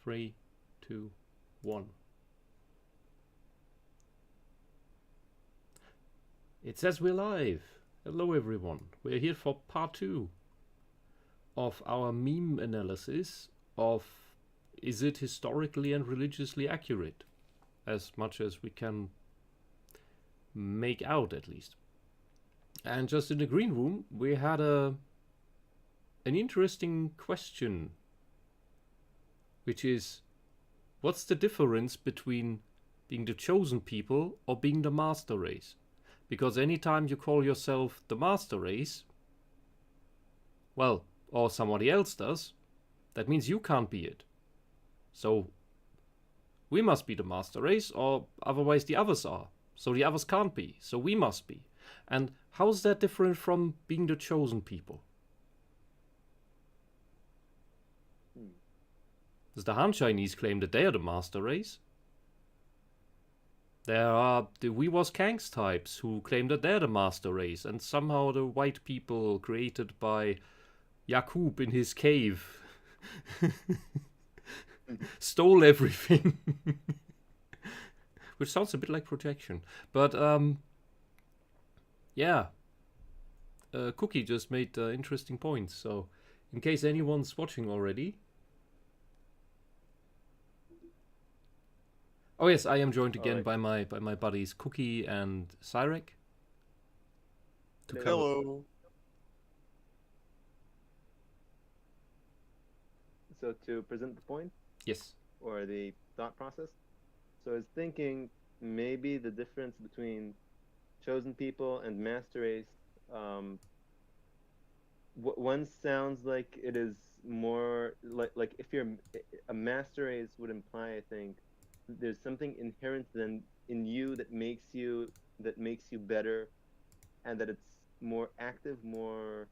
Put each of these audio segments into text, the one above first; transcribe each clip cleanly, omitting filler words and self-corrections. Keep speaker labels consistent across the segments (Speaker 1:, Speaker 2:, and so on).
Speaker 1: 3, 2, 1. It says we're live. Hello everyone. We're here for part 2 of our meme analysis of is it historically and religiously accurate, as much as we can make out at least. And just in the green room we had an interesting question, which is, what's the difference between being the chosen people or being the master race? Because anytime you call yourself the master race, well, or somebody else does, that means you can't be it. So we must be the master race, or otherwise the others are. So the others can't be, so we must be. And how's that different from being the chosen people? Does the Han Chinese claim that they are the master race? There are the We Was Kangs types who claim that they're the master race, and somehow the white people created by Yakub in his cave stole everything. Which sounds a bit like projection. But, yeah. Cookie just made interesting points, so in case anyone's watching already. Oh yes, I am joined again by my buddies Cookie and Cyrek.
Speaker 2: Hello. So to present the point?
Speaker 1: Yes.
Speaker 2: Or the thought process? So I was thinking maybe the difference between chosen people and master race, one sounds like it is more like if you're a master race would imply, I think, there's something inherent then in you that makes you better, and that it's more active, more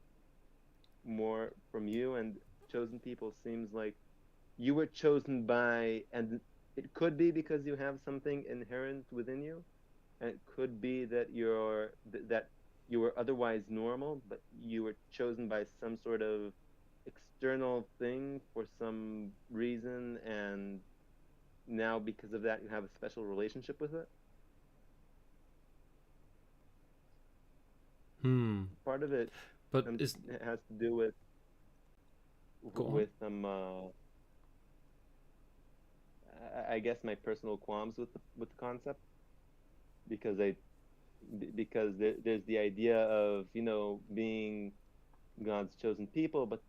Speaker 2: from you. And chosen people seems like you were chosen by, and it could be because you have something inherent within you, and it could be that you were otherwise normal, but you were chosen by some sort of external thing for some reason, and now because of that you have a special relationship with it. Part of it,
Speaker 1: but
Speaker 2: it has to do with I guess my personal qualms with the concept, because there's the idea of, being God's chosen people, but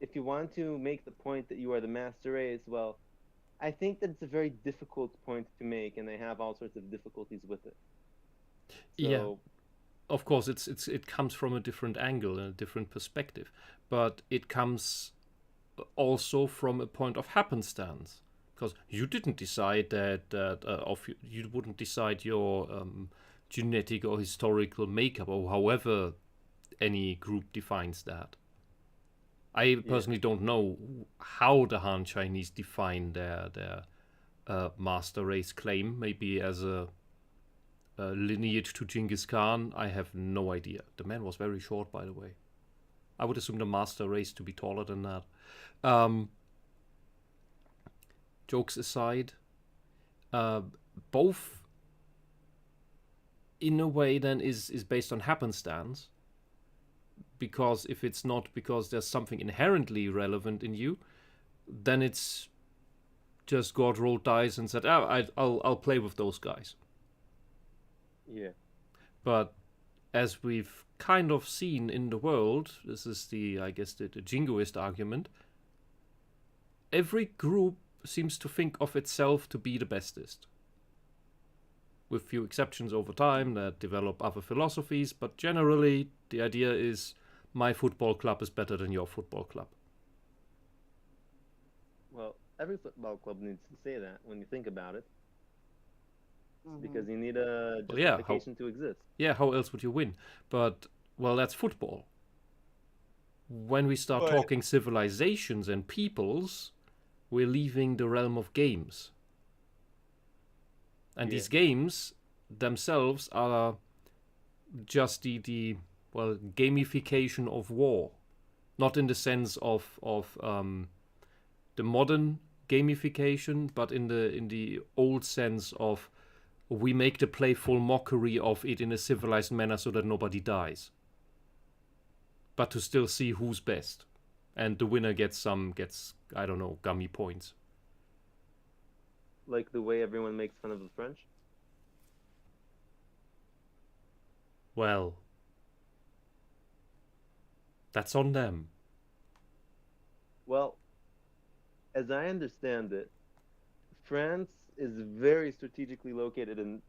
Speaker 2: if you want to make the point that you are the master race, well, I think that it's a very difficult point to make, and I have all sorts of difficulties with it. So,
Speaker 1: yeah, of course, it comes from a different angle and a different perspective, but it comes also from a point of happenstance, because you didn't decide you wouldn't decide your genetic or historical makeup, or however any group defines that. I personally don't know how the Han Chinese define their master race claim, maybe as a lineage to Genghis Khan. I have no idea. The man was very short, by the way. I would assume the master race to be taller than that. Jokes aside, both in a way then is based on happenstance, because if it's not because there's something inherently relevant in you, then it's just God rolled dice and said, I'll play with those guys.
Speaker 2: Yeah.
Speaker 1: But as we've kind of seen in the world, this is the jingoist argument, every group seems to think of itself to be the bestest, with few exceptions over time that develop other philosophies, but generally the idea is my football club is better than your football club.
Speaker 2: Well, every football club needs to say that when you think about it. Because you need a justification to exist.
Speaker 1: Yeah, how else would you win? But, well, that's football. When we start talking civilizations and peoples, we're leaving the realm of games. And these games themselves are just the gamification of war. not in the sense of the modern gamification, but in the old sense of we make the playful mockery of it in a civilized manner so that nobody dies, but to still see who's best, and the winner gets I don't know, gummy points.
Speaker 2: Like the way everyone makes fun of the French.
Speaker 1: Well, that's on them.
Speaker 2: Well, as I understand it, France is very strategically located in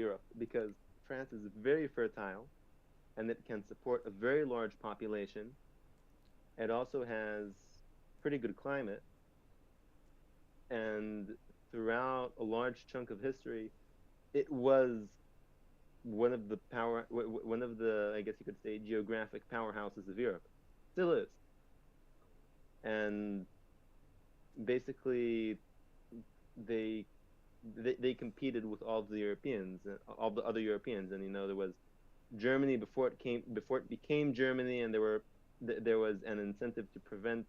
Speaker 2: Europe because France is very fertile and it can support a very large population. It also has pretty good climate, and throughout a large chunk of history, it was one of the, I guess you could say, geographic powerhouses of Europe. Still is. And basically, they they competed with all the Europeans, all the other Europeans, and there was Germany before it became Germany, and there was an incentive to prevent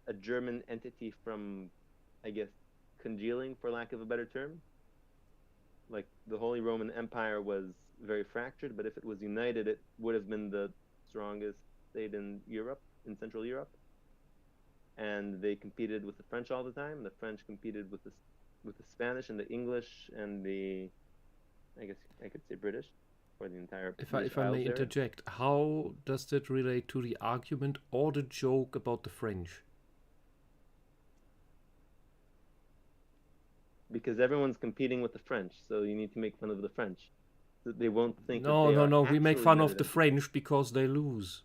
Speaker 2: a German entity from, I guess, congealing, for lack of a better term. Like the Holy Roman Empire was very fractured, but if it was united, it would have been the strongest state in Europe, in Central Europe. And they competed with the French all the time. The French competed with the Spanish and the English and the, I guess I could say, British, or the entire British
Speaker 1: If I may
Speaker 2: Isles area.
Speaker 1: interject, how does that relate to the argument or the joke about the French?
Speaker 2: Because everyone's competing with the French, so you need to make fun of the French. So they won't think that
Speaker 1: No,
Speaker 2: they
Speaker 1: no,
Speaker 2: are
Speaker 1: no. We make
Speaker 2: actually
Speaker 1: fun of
Speaker 2: united
Speaker 1: the
Speaker 2: as-
Speaker 1: French because they lose.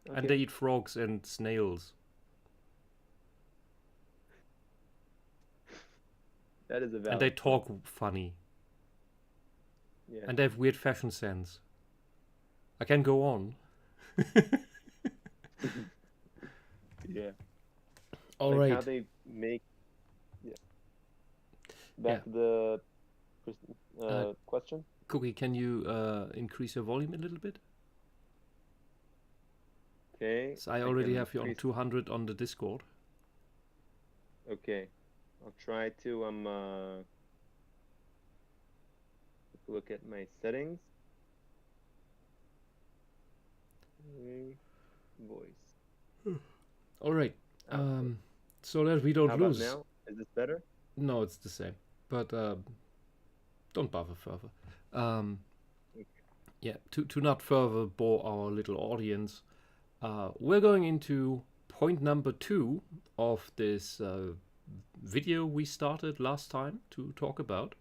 Speaker 2: Okay.
Speaker 1: And they eat frogs and snails.
Speaker 2: That is a valid
Speaker 1: And they
Speaker 2: point.
Speaker 1: talk funny.
Speaker 2: Yeah.
Speaker 1: And they have weird fashion sense. I can go on.
Speaker 2: Yeah.
Speaker 1: All
Speaker 2: Like
Speaker 1: right.
Speaker 2: how they make. Yeah. Back to the question.
Speaker 1: Cookie, can you increase your volume a little bit?
Speaker 2: Okay.
Speaker 1: So I already
Speaker 2: can
Speaker 1: have you on
Speaker 2: increase-
Speaker 1: 200 on the Discord.
Speaker 2: Okay. I'll try to look at my settings. Voice.
Speaker 1: All right.
Speaker 2: Output.
Speaker 1: So that we don't
Speaker 2: How
Speaker 1: lose.
Speaker 2: about now? Is this better?
Speaker 1: No, it's the same. But don't bother further.
Speaker 2: Okay.
Speaker 1: Yeah, to not further bore our little audience, we're going into point number 2 of this video we started last time to talk about.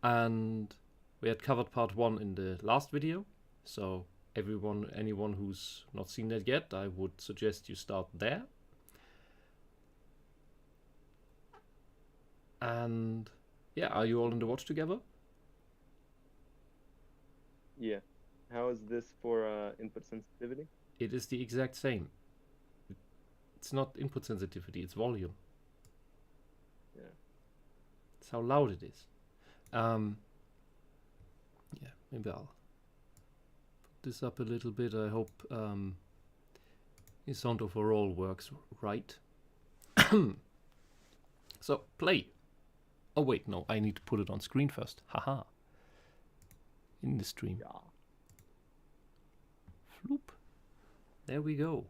Speaker 1: And we had covered part 1 in the last video. So anyone who's not seen that yet, I would suggest you start there. And yeah, are you all in the watch together?
Speaker 2: Yeah. How is this for input sensitivity?
Speaker 1: It is the exact same. It's not input sensitivity, it's volume.
Speaker 2: Yeah.
Speaker 1: It's how loud it is. Yeah, maybe I'll put this up a little bit. I hope the sound overall works right. So, play. Oh wait, no, I need to put it on screen first. Haha. In the stream.
Speaker 2: Yeah.
Speaker 1: Floop. There we go.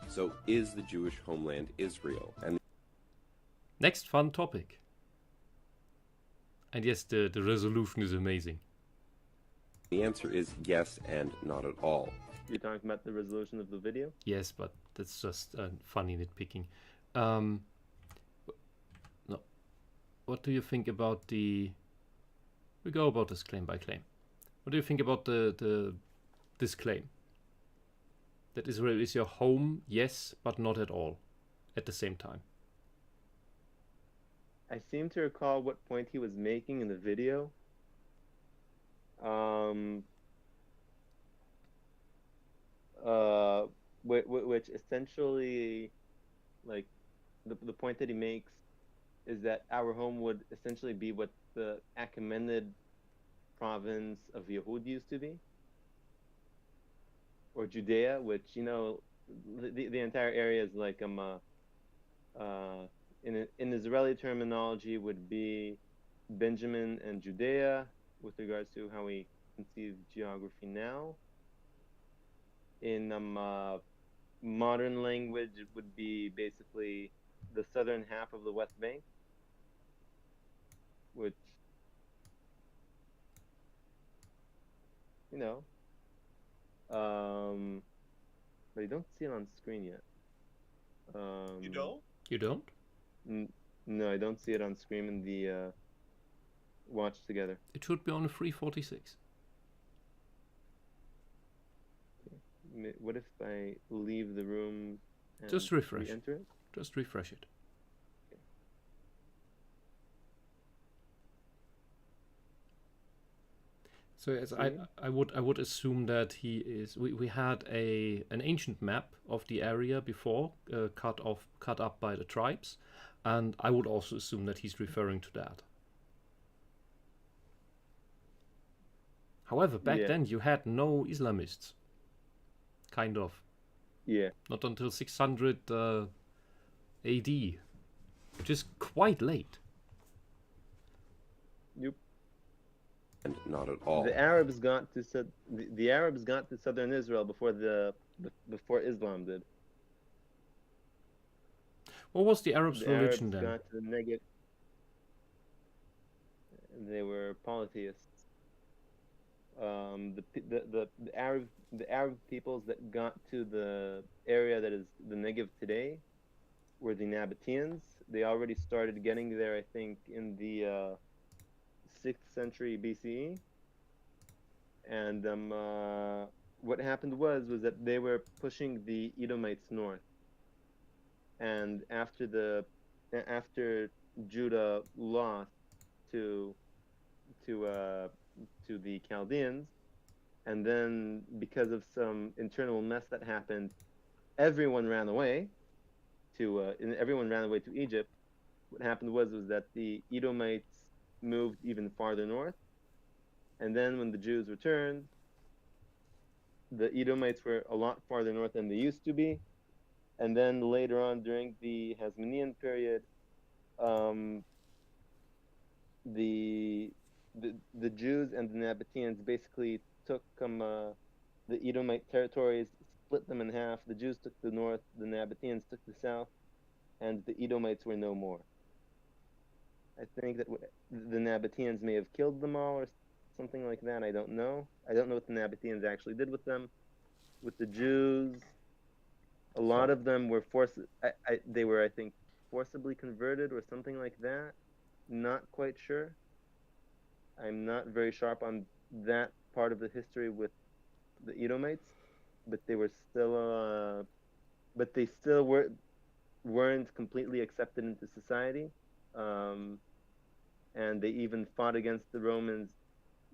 Speaker 3: So is the Jewish homeland Israel? And
Speaker 1: Next fun topic. And yes, the resolution is amazing.
Speaker 3: the answer is yes and not at all.
Speaker 2: You're talking about the resolution of the video?
Speaker 1: Yes, but that's just funny nitpicking. No. What do you think about the... We go about this claim by claim. What do you think about this claim? That Israel is your home, yes, but not at all, at the same time.
Speaker 2: I seem to recall what point he was making in the video. Which essentially, like, the point that he makes is that our home would essentially be what the Achaemenid province of Yehud used to be, or Judea, which, you know, the entire area is like in Israeli terminology would be Benjamin and Judea with regards to how we conceive geography now. In modern language, it would be basically the southern half of the West Bank, which, you know, but you don't see it on screen yet.
Speaker 4: You don't?
Speaker 1: You don't?
Speaker 2: No, I don't see it on screen in the watch together.
Speaker 1: It should be on a 346.
Speaker 2: What if I leave the room and
Speaker 1: Just refresh.
Speaker 2: re-enter it?
Speaker 1: Just refresh it.
Speaker 2: Okay.
Speaker 1: So as I would assume that he is. We had an ancient map of the area before, cut up by the tribes, and I would also assume that he's referring to that. However, back then you had no Islamists. Kind of.
Speaker 2: Yeah.
Speaker 1: Not until 600 AD, which is quite late.
Speaker 2: Yep.
Speaker 3: And not at all.
Speaker 2: The Arabs got to the Arabs got to southern Israel before before Islam did.
Speaker 1: What was the Arabs'
Speaker 2: The
Speaker 1: religion
Speaker 2: Arabs
Speaker 1: then?
Speaker 2: got to the Negev. They were polytheists. The Arab peoples that got to the area that is the Negev today were the Nabateans. They already started getting there, I think, in the 6th century BCE. And what happened was that they were pushing the Edomites north. And after Judah lost to the Chaldeans, and then because of some internal mess that happened, everyone ran away to Egypt. What happened was that the Edomites moved even farther north, and then when the Jews returned, the Edomites were a lot farther north than they used to be. And then later on, during the Hasmonean period, the Jews and the Nabateans basically took the Edomite territories, split them in half. The Jews took the north, the Nabateans took the south, and the Edomites were no more. I think that the Nabateans may have killed them all or something like that. I don't know. I don't know what the Nabateans actually did with them. With the Jews, a lot of them were they were, I think, forcibly converted or something like that. Not quite sure. I'm not very sharp on that part of the history with the Edomites, but they still weren't completely accepted into society, and they even fought against the Romans.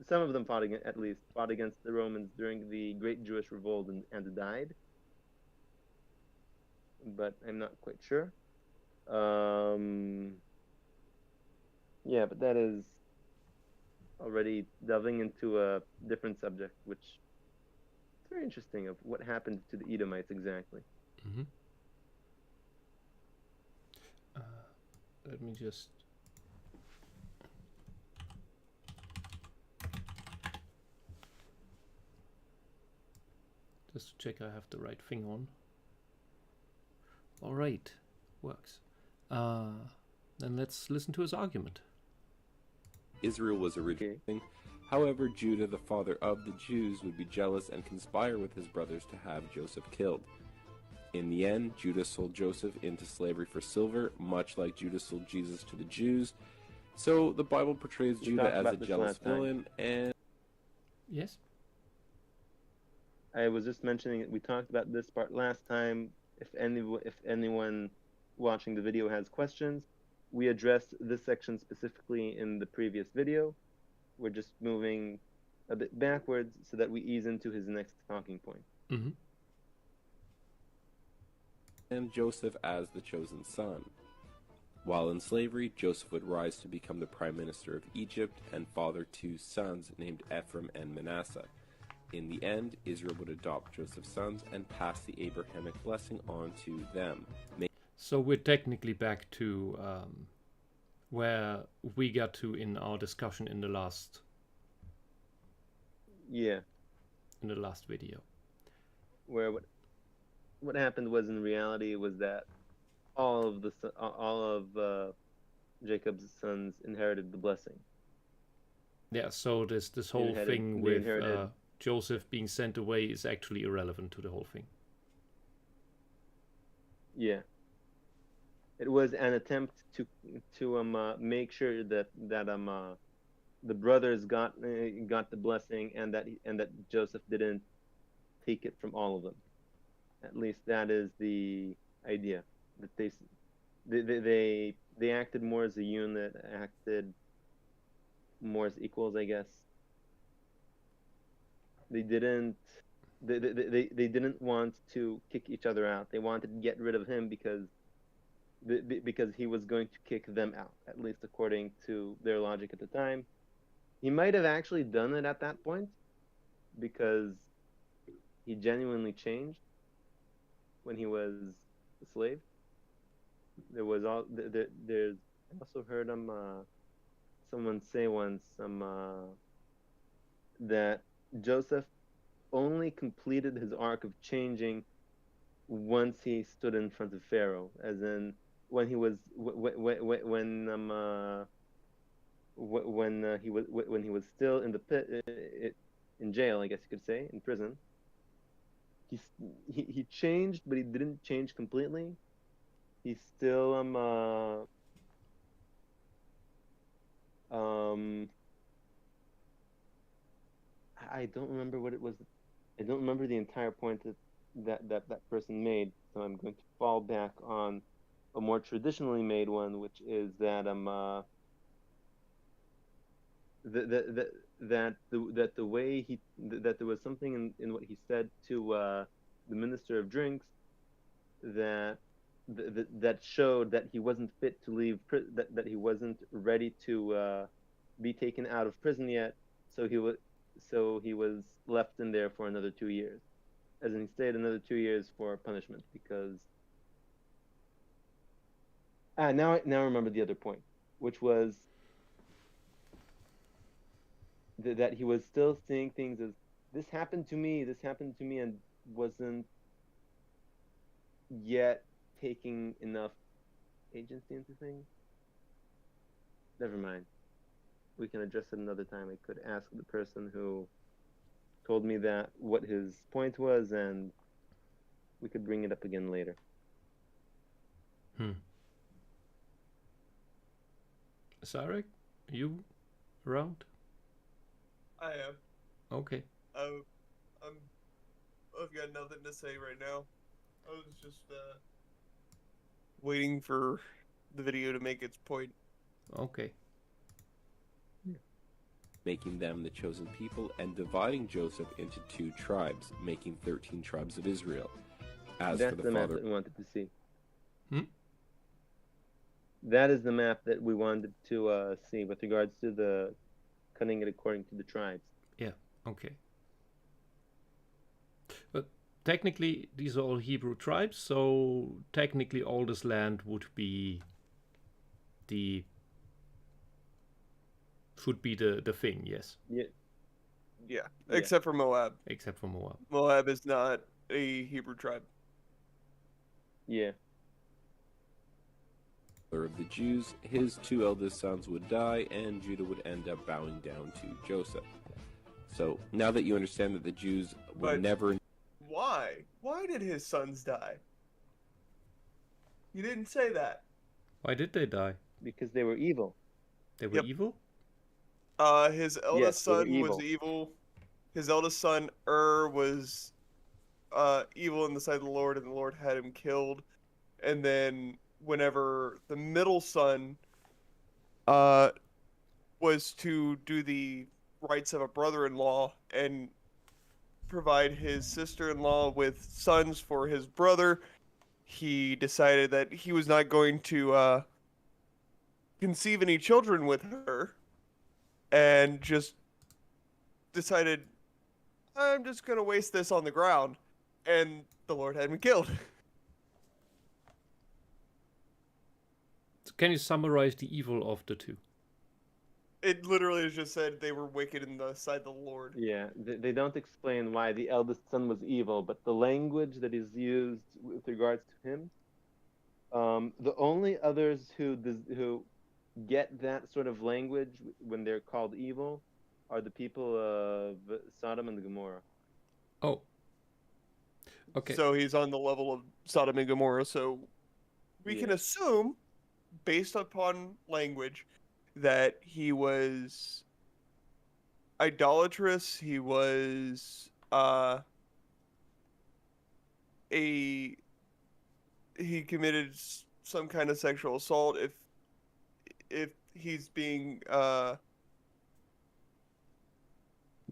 Speaker 2: Some of them fought against the Romans during the Great Jewish Revolt and died. But I'm not quite sure. Yeah, but that is already delving into a different subject, which is very interesting of what happened to the Edomites exactly.
Speaker 1: Mm-hmm. Let me just... to check I have the right thing on. All right, works. Then let's listen to his argument.
Speaker 3: Israel was originating. However, Judah, the father of the Jews, would be jealous and conspire with his brothers to have Joseph killed. In the end, Judah sold Joseph into slavery for silver, much like Judah sold Jesus to the Jews. So the Bible portrays Judah as a jealous villain and...
Speaker 1: Yes?
Speaker 2: I was just mentioning it. We talked about this part last time. If anyone watching the video has questions, we addressed this section specifically in the previous video. We're just moving a bit backwards so that we ease into his next talking point.
Speaker 1: Mm-hmm.
Speaker 3: And Joseph as the chosen son. While in slavery, Joseph would rise to become the prime minister of Egypt and father two sons named Ephraim and Manasseh. In the end, Israel would adopt Joseph's sons and pass the Abrahamic blessing on to them.
Speaker 1: So we're technically back to where we got to in our discussion in the last video.
Speaker 2: Where what happened was, in reality, was that all of Jacob's sons inherited the blessing.
Speaker 1: Yeah, so this whole thing with Joseph being sent away is actually irrelevant to the whole thing.
Speaker 2: Yeah. It was an attempt to make sure that the brothers got the blessing, and that Joseph didn't take it from all of them. At least that is the idea. That they acted more as a unit, acted more as equals, I guess. They didn't want to kick each other out. They wanted to get rid of him because he was going to kick them out, at least according to their logic at the time. He might have actually done it at that point because he genuinely changed when he was a slave. There's I also heard someone say once that Joseph only completed his arc of changing once he stood in front of Pharaoh, as in when he was when he was still in the pit, in jail, I guess you could say, in prison. He changed, but he didn't change completely. He still I don't remember what it was. I don't remember the entire point that person made. So I'm going to fall back on a more traditionally made one, which is that the way that there was something in what he said to the minister of drinks that showed that he wasn't fit to leave, that he wasn't ready to be taken out of prison yet. So he was left in there for another 2 years, as in he stayed another 2 years for punishment because. Now I remember the other point, which was that he was still seeing things as this happened to me, and wasn't yet taking enough agency into things. Never mind. We can address it another time. I could ask the person who told me that what his point was, and we could bring it up again later.
Speaker 1: Sarek, you around?
Speaker 4: I am.
Speaker 1: Okay.
Speaker 4: I've got nothing to say right now. I was just waiting for the video to make its point.
Speaker 1: Okay.
Speaker 3: Making them the chosen people and dividing Joseph into 2 tribes, making 13 tribes of Israel. As
Speaker 2: That's
Speaker 3: for
Speaker 2: the map
Speaker 3: father,
Speaker 2: that we wanted to see. That is the map that we wanted to see with regards to the cutting it according to the tribes.
Speaker 1: Yeah, okay. But technically, these are all Hebrew tribes, so technically all this land would be should be the thing, yes.
Speaker 4: Yeah, except for Moab.
Speaker 1: Except for Moab.
Speaker 4: Moab is not a Hebrew tribe.
Speaker 2: Yeah.
Speaker 3: of the Jews, his 2 eldest sons would die, and Judah would end up bowing down to Joseph. So, now that you understand that the Jews would never...
Speaker 4: Why? Why did his sons die? You didn't say that.
Speaker 1: Why did they die?
Speaker 2: Because they were evil.
Speaker 1: They were evil?
Speaker 4: His eldest son was evil. His eldest son, was evil in the sight of the Lord, and the Lord had him killed. And then whenever the middle son was to do the rights of a brother-in-law and provide his sister-in-law with sons for his brother, he decided that he was not going to conceive any children with her, and just decided, I'm just gonna waste this on the ground, and the Lord had me killed.
Speaker 1: Can you summarize the evil of the two?
Speaker 4: It literally just said they were wicked in the sight of the Lord.
Speaker 2: Yeah, they don't explain why the eldest son was evil, but the language that is used with regards to him, the only others who get that sort of language when they're called evil are the people of Sodom and Gomorrah.
Speaker 1: Oh. Okay.
Speaker 4: So he's on the level of Sodom and Gomorrah. So we can
Speaker 2: Yeah.
Speaker 4: assume, based upon language, that he was idolatrous. He was a he committed some kind of sexual assault. If he's being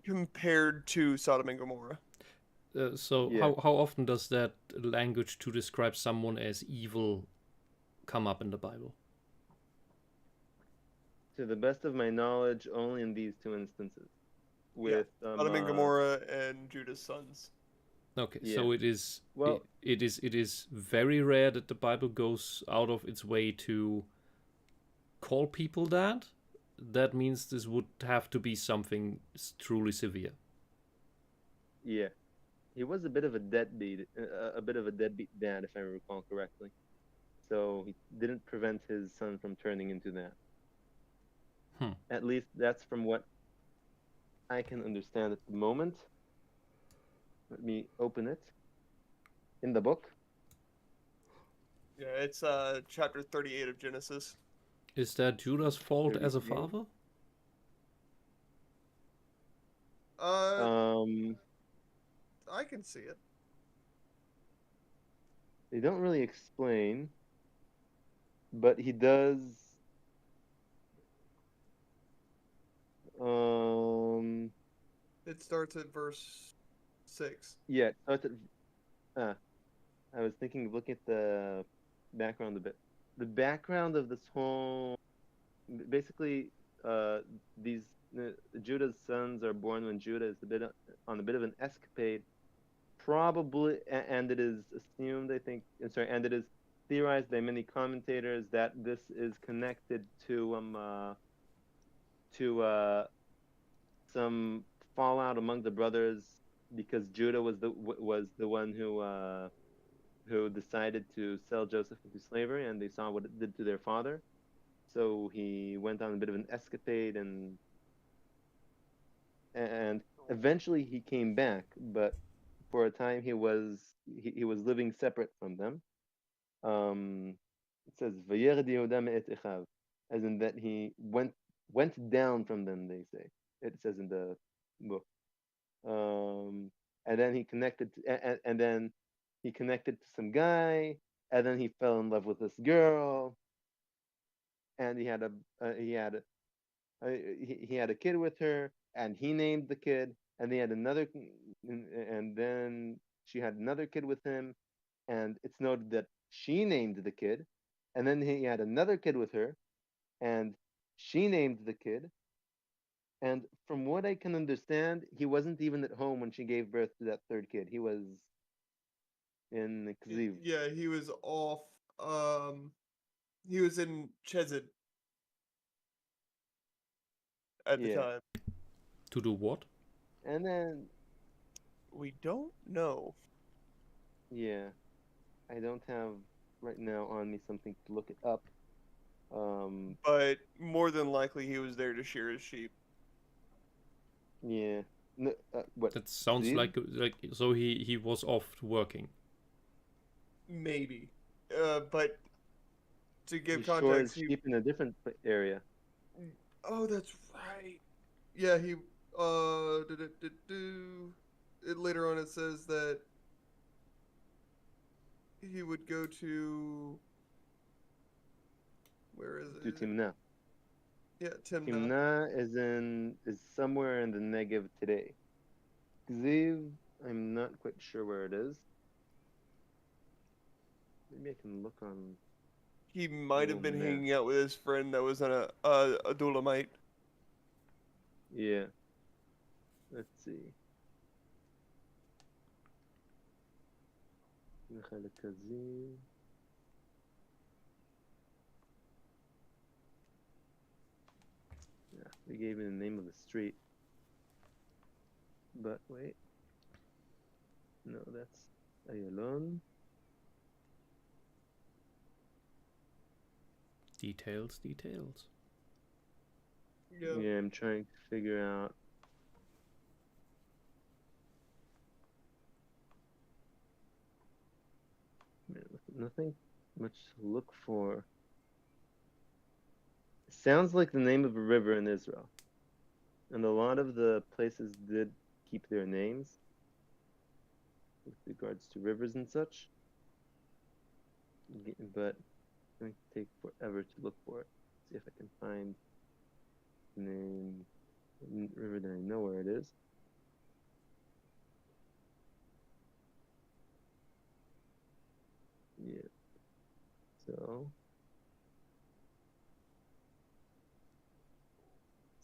Speaker 4: compared to Sodom and Gomorrah.
Speaker 1: So
Speaker 2: Yeah.
Speaker 1: how often does that language to describe someone as evil come up in the Bible?
Speaker 2: To the best of my knowledge, only in these two instances. With
Speaker 4: Sodom and Gomorrah and Judah's sons.
Speaker 1: Okay,
Speaker 2: yeah.
Speaker 1: so it is
Speaker 2: Well,
Speaker 1: it is very rare that the Bible goes out of its way to call people that. That means this would have to be something truly severe.
Speaker 2: yeah. He was a bit of a deadbeat dad, if I recall correctly. So he didn't prevent his son from turning into that. At least that's from what I can understand at the moment. Let me open it in the book.
Speaker 4: Yeah, it's chapter 38 of Genesis.
Speaker 1: Is that Judah's fault as a
Speaker 2: 38.
Speaker 1: father?
Speaker 4: I can see it.
Speaker 2: They don't really explain, but he does.
Speaker 4: It starts at verse 6.
Speaker 2: Yeah, it starts at, I was thinking of looking at the background a bit. The background of this whole, basically, these Judah's sons are born when Judah is on a bit of an escapade, probably, and it is assumed, I think, sorry, and it is theorized by many commentators that this is connected to some fallout among the brothers because Judah was the one who decided to sell Joseph into slavery, and they saw what it did to their father. So he went on a bit of an escapade, and eventually he came back, but for a time he was living separate from them. It says "Vayered Yehuda me'et Echav," as in that he went down from them. They say it says in the book. And then he connected and then he connected to some guy, and then he fell in love with this girl, and he had a kid with her, and he named the kid, and they had another, and then she had another kid with him, and it's noted that she named the kid, and then he had another kid with her, and she named the kid, and from what I can understand, he wasn't even at home when she gave birth to that third kid. He was in Kziv.
Speaker 4: Yeah, he was off. He was in Chesed at the time.
Speaker 1: To do what?
Speaker 2: And then
Speaker 4: We don't know.
Speaker 2: yeah, I don't have right now on me something to look it up.
Speaker 4: But more than likely, he was there to shear his sheep.
Speaker 2: Yeah. No, what?
Speaker 1: That sounds
Speaker 2: Kziv?
Speaker 1: like so he was off working.
Speaker 4: Maybe. But to give
Speaker 2: He shores
Speaker 4: context, he.
Speaker 2: sheep in a different area.
Speaker 4: Oh, that's right. Yeah, he. Later on, it says that he would go to. Where is
Speaker 2: To
Speaker 4: it?
Speaker 2: Timnah.
Speaker 4: Yeah, Timnah.
Speaker 2: Timnah is somewhere in the Negev today. Kziv, I'm not quite sure where it is. Maybe I can look on
Speaker 4: He might have been
Speaker 2: man.
Speaker 4: hanging out with his friend that was on a Dulamite.
Speaker 2: Yeah. Let's see. Yeah, they gave me the name of the street. But wait. No, that's Ayalon.
Speaker 1: Details, details.
Speaker 2: Yeah, I'm trying to figure out. Man, nothing much to look for. It sounds like the name of a river in Israel. And a lot of the places did keep their names with regards to rivers and such. But it's going to take forever to look for it. See if I can find the name river that I know where it is. Yeah. So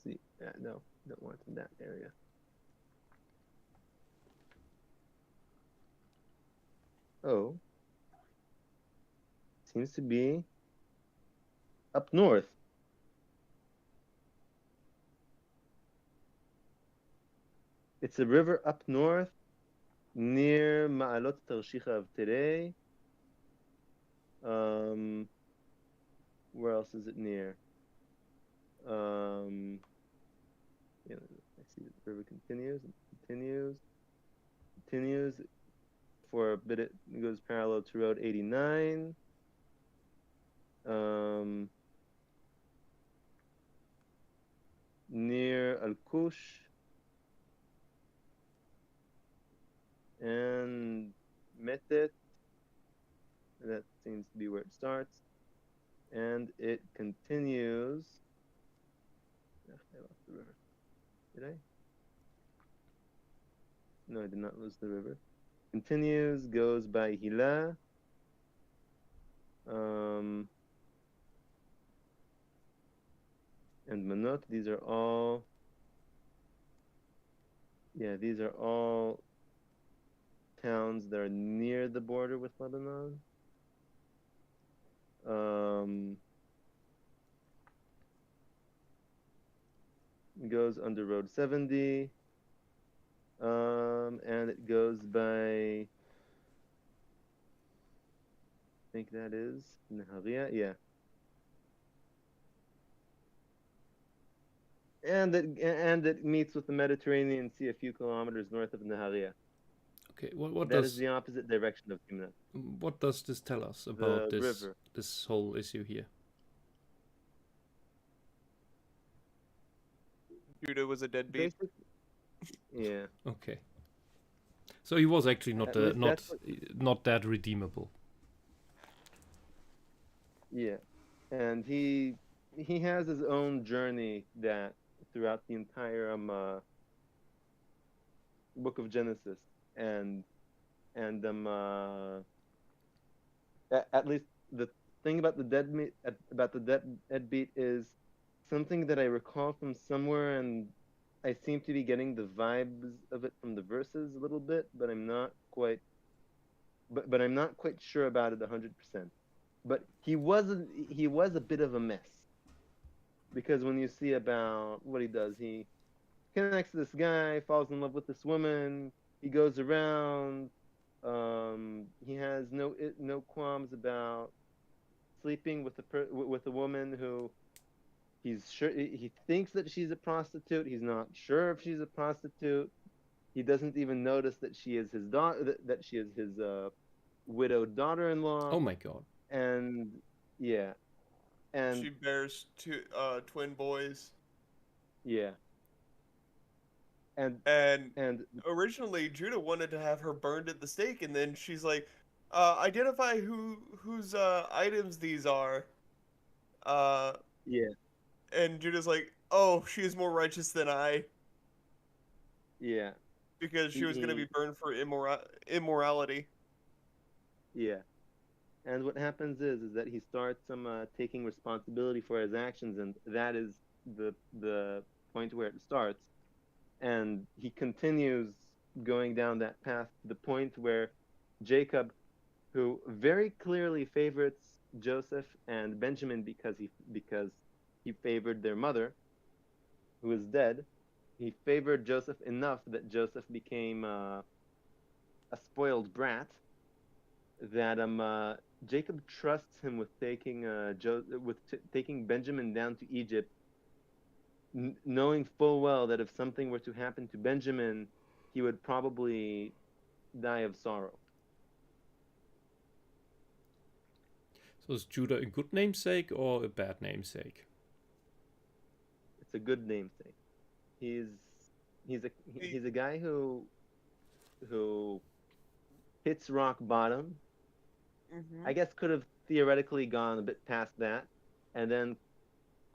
Speaker 2: see, no, don't want it in that area. Oh, seems to be up north. It's a river up north near Ma'alot Tarshicha of today. Where else is it near? Yeah, I see the river continues for a bit. It goes parallel to Road 89. Near Al Kush and Metet. That seems to be where it starts, and it continues. I lost the river. Did I? No, I did not lose the river. Continues, goes by Hila. And Manot. These are all towns that are near the border with Lebanon. Goes under Road 70. And it goes by, I think that is Nahariya, yeah. And it meets with the Mediterranean Sea a few kilometers north of Nahariya.
Speaker 1: Okay, what
Speaker 2: that
Speaker 1: does
Speaker 2: is the opposite direction of Timnah.
Speaker 1: What does this tell us about
Speaker 2: The river.
Speaker 1: this whole issue here?
Speaker 4: Judah was a deadbeat.
Speaker 2: Yeah.
Speaker 1: Okay. So he was actually not that redeemable.
Speaker 2: Yeah, and he has his own journey that throughout the entire book of Genesis, and at least the thing about the deadbeat is something that I recall from somewhere, and I seem to be getting the vibes of it from the verses a little bit, but I'm not quite sure about it 100%. But he was a bit of a mess, because when you see about what he does, he connects to this guy, falls in love with this woman, he goes around, he has no qualms about sleeping with a woman who he's sure he thinks that she's a prostitute. He's not sure if she's a prostitute. He doesn't even notice that she is his daughter, that she is his widowed daughter-in-law.
Speaker 1: Oh my God.
Speaker 2: And yeah, and
Speaker 4: she bears two twin boys.
Speaker 2: Yeah. And
Speaker 4: originally Judah wanted to have her burned at the stake, and then she's like, identify whose items these are.
Speaker 2: Yeah.
Speaker 4: And Judah's like, oh, she is more righteous than I.
Speaker 2: Yeah.
Speaker 4: Because she was going to be burned for immorality.
Speaker 2: Yeah. And what happens is that he starts taking responsibility for his actions, and that is the point where it starts. And he continues going down that path to the point where Jacob, who very clearly favorites Joseph and Benjamin because he favored their mother, who is dead, he favored Joseph enough that Joseph became a spoiled brat. That Jacob trusts him with taking Benjamin down to Egypt, knowing full well that if something were to happen to Benjamin, he would probably die of sorrow.
Speaker 1: So is Judah a good namesake or a bad namesake?
Speaker 2: It's a good namesake. He's a guy who hits rock bottom. I guess could have theoretically gone a bit past that, and then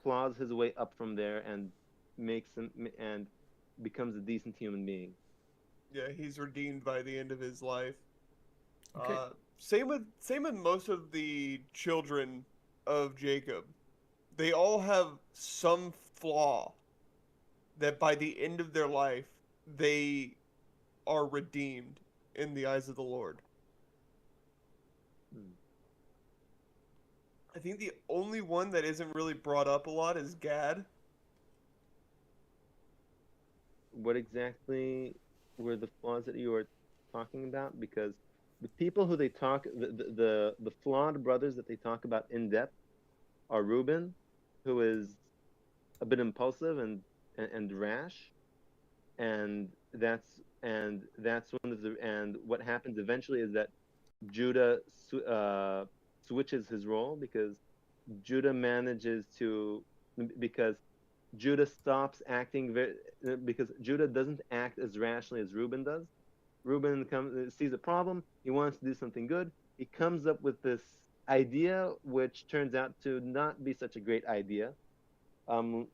Speaker 2: claws his way up from there and becomes a decent human being.
Speaker 4: Yeah, he's redeemed by the end of his life.
Speaker 1: Okay.
Speaker 4: Same with most of the children of Jacob. They all have some flaw that by the end of their life they are redeemed in the eyes of the Lord. I think the only one that isn't really brought up a lot is Gad.
Speaker 2: What exactly were the flaws that you were talking about? Because the people who they talk, the flawed brothers that they talk about in depth are Reuben, who is a bit impulsive and rash, and that's one of the, and what happens eventually is that Judah switches his role because Judah stops acting because Judah doesn't act as rationally as Reuben does. Reuben sees a problem, he wants to do something good, he comes up with this idea which turns out to not be such a great idea. The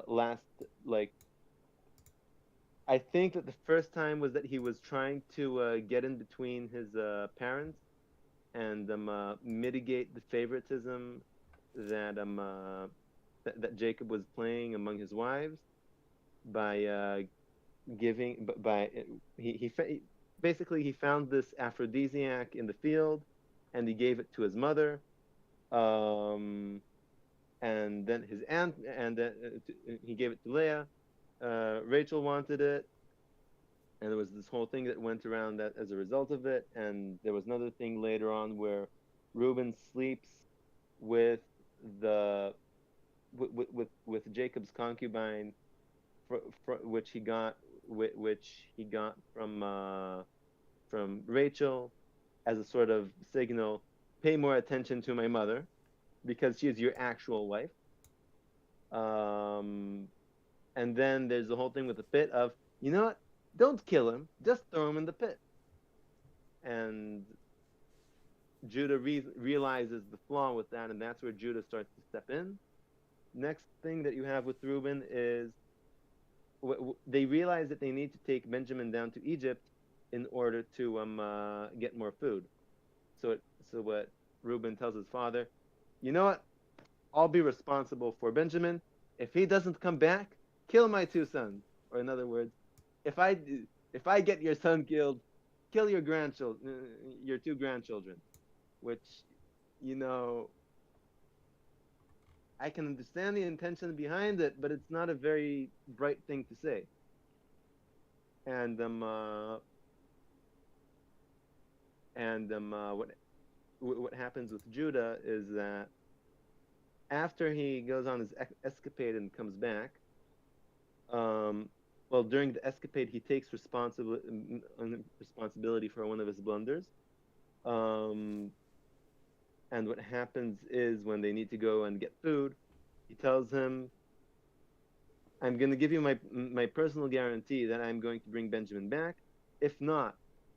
Speaker 2: last, like, I think that the first time was that he was trying to get in between his parents and mitigate the favoritism that that Jacob was playing among his wives by basically he found this aphrodisiac in the field and he gave it to his mother, and then his aunt, and then he gave it to Leah. Rachel wanted it, and there was this whole thing that went around that as a result of it. And there was another thing later on where Reuben sleeps with with Jacob's concubine, which he got from Rachel as a sort of signal: pay more attention to my mother because she is your actual wife. And then there's the whole thing with the pit of, you know what? Don't kill him. Just throw him in the pit. And Judah realizes the flaw with that, and that's where Judah starts to step in. Next thing that you have with Reuben is they realize that they need to take Benjamin down to Egypt in order to get more food. So what Reuben tells his father, you know what? I'll be responsible for Benjamin. If he doesn't come back, kill my two sons. Or in other words, if I get your son killed, kill your two grandchildren. Which, you know, I can understand the intention behind it, but it's not a very bright thing to say. And what happens with Judah is that after he goes on his escapade and comes back, well, during the escapade, he takes responsibility for one of his blunders. And what happens is when they need to go and get food, he tells him, I'm going to give you my personal guarantee that I'm going to bring Benjamin back. If not,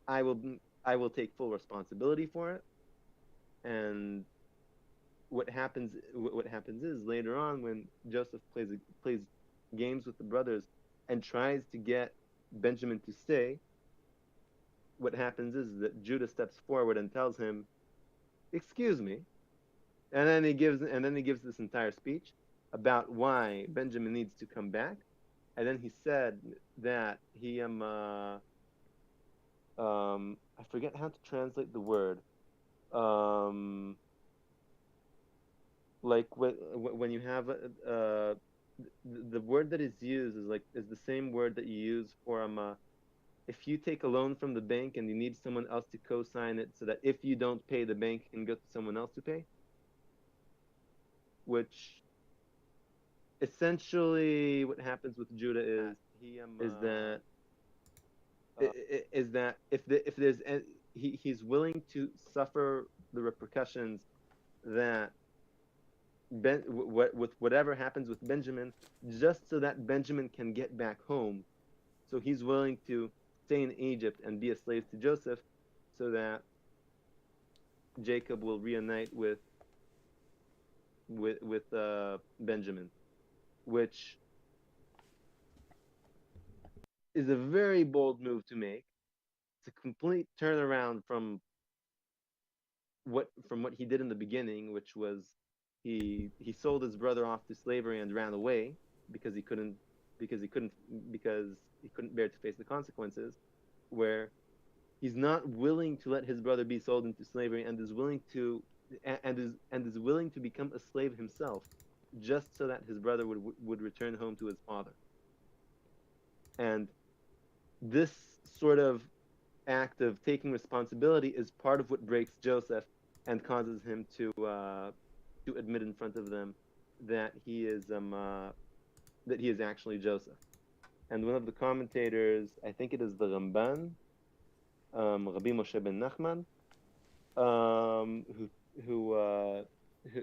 Speaker 2: I will take full responsibility for it. And what happens is later on when Joseph plays games with the brothers and tries to get Benjamin to stay, what happens is that Judah steps forward and tells him, "Excuse me," and then he gives this entire speech about why Benjamin needs to come back, and then he said that I forget how to translate the word. Um, like when you have the word that is used is the same word that you use for if you take a loan from the bank and you need someone else to co-sign it so that if you don't pay, the bank can go to someone else to pay, which essentially what happens with Judah is that if there's he's willing to suffer the repercussions that with whatever happens with Benjamin, just so that Benjamin can get back home. So he's willing to stay in Egypt and be a slave to Joseph, so that Jacob will reunite with Benjamin, which is a very bold move to make. It's a complete turnaround from what he did in the beginning, which was he sold his brother off to slavery and ran away because he couldn't because he couldn't because he couldn't bear to face the consequences. Where he's not willing to let his brother be sold into slavery and is willing to and is willing to become a slave himself, just so that his brother would return home to his father. And this sort of act of taking responsibility is part of what breaks Joseph and causes him to admit in front of them that he is actually Joseph. And one of the commentators, I think it is the Ramban, Rabbi Moshe ben Nachman, um, who who, uh, who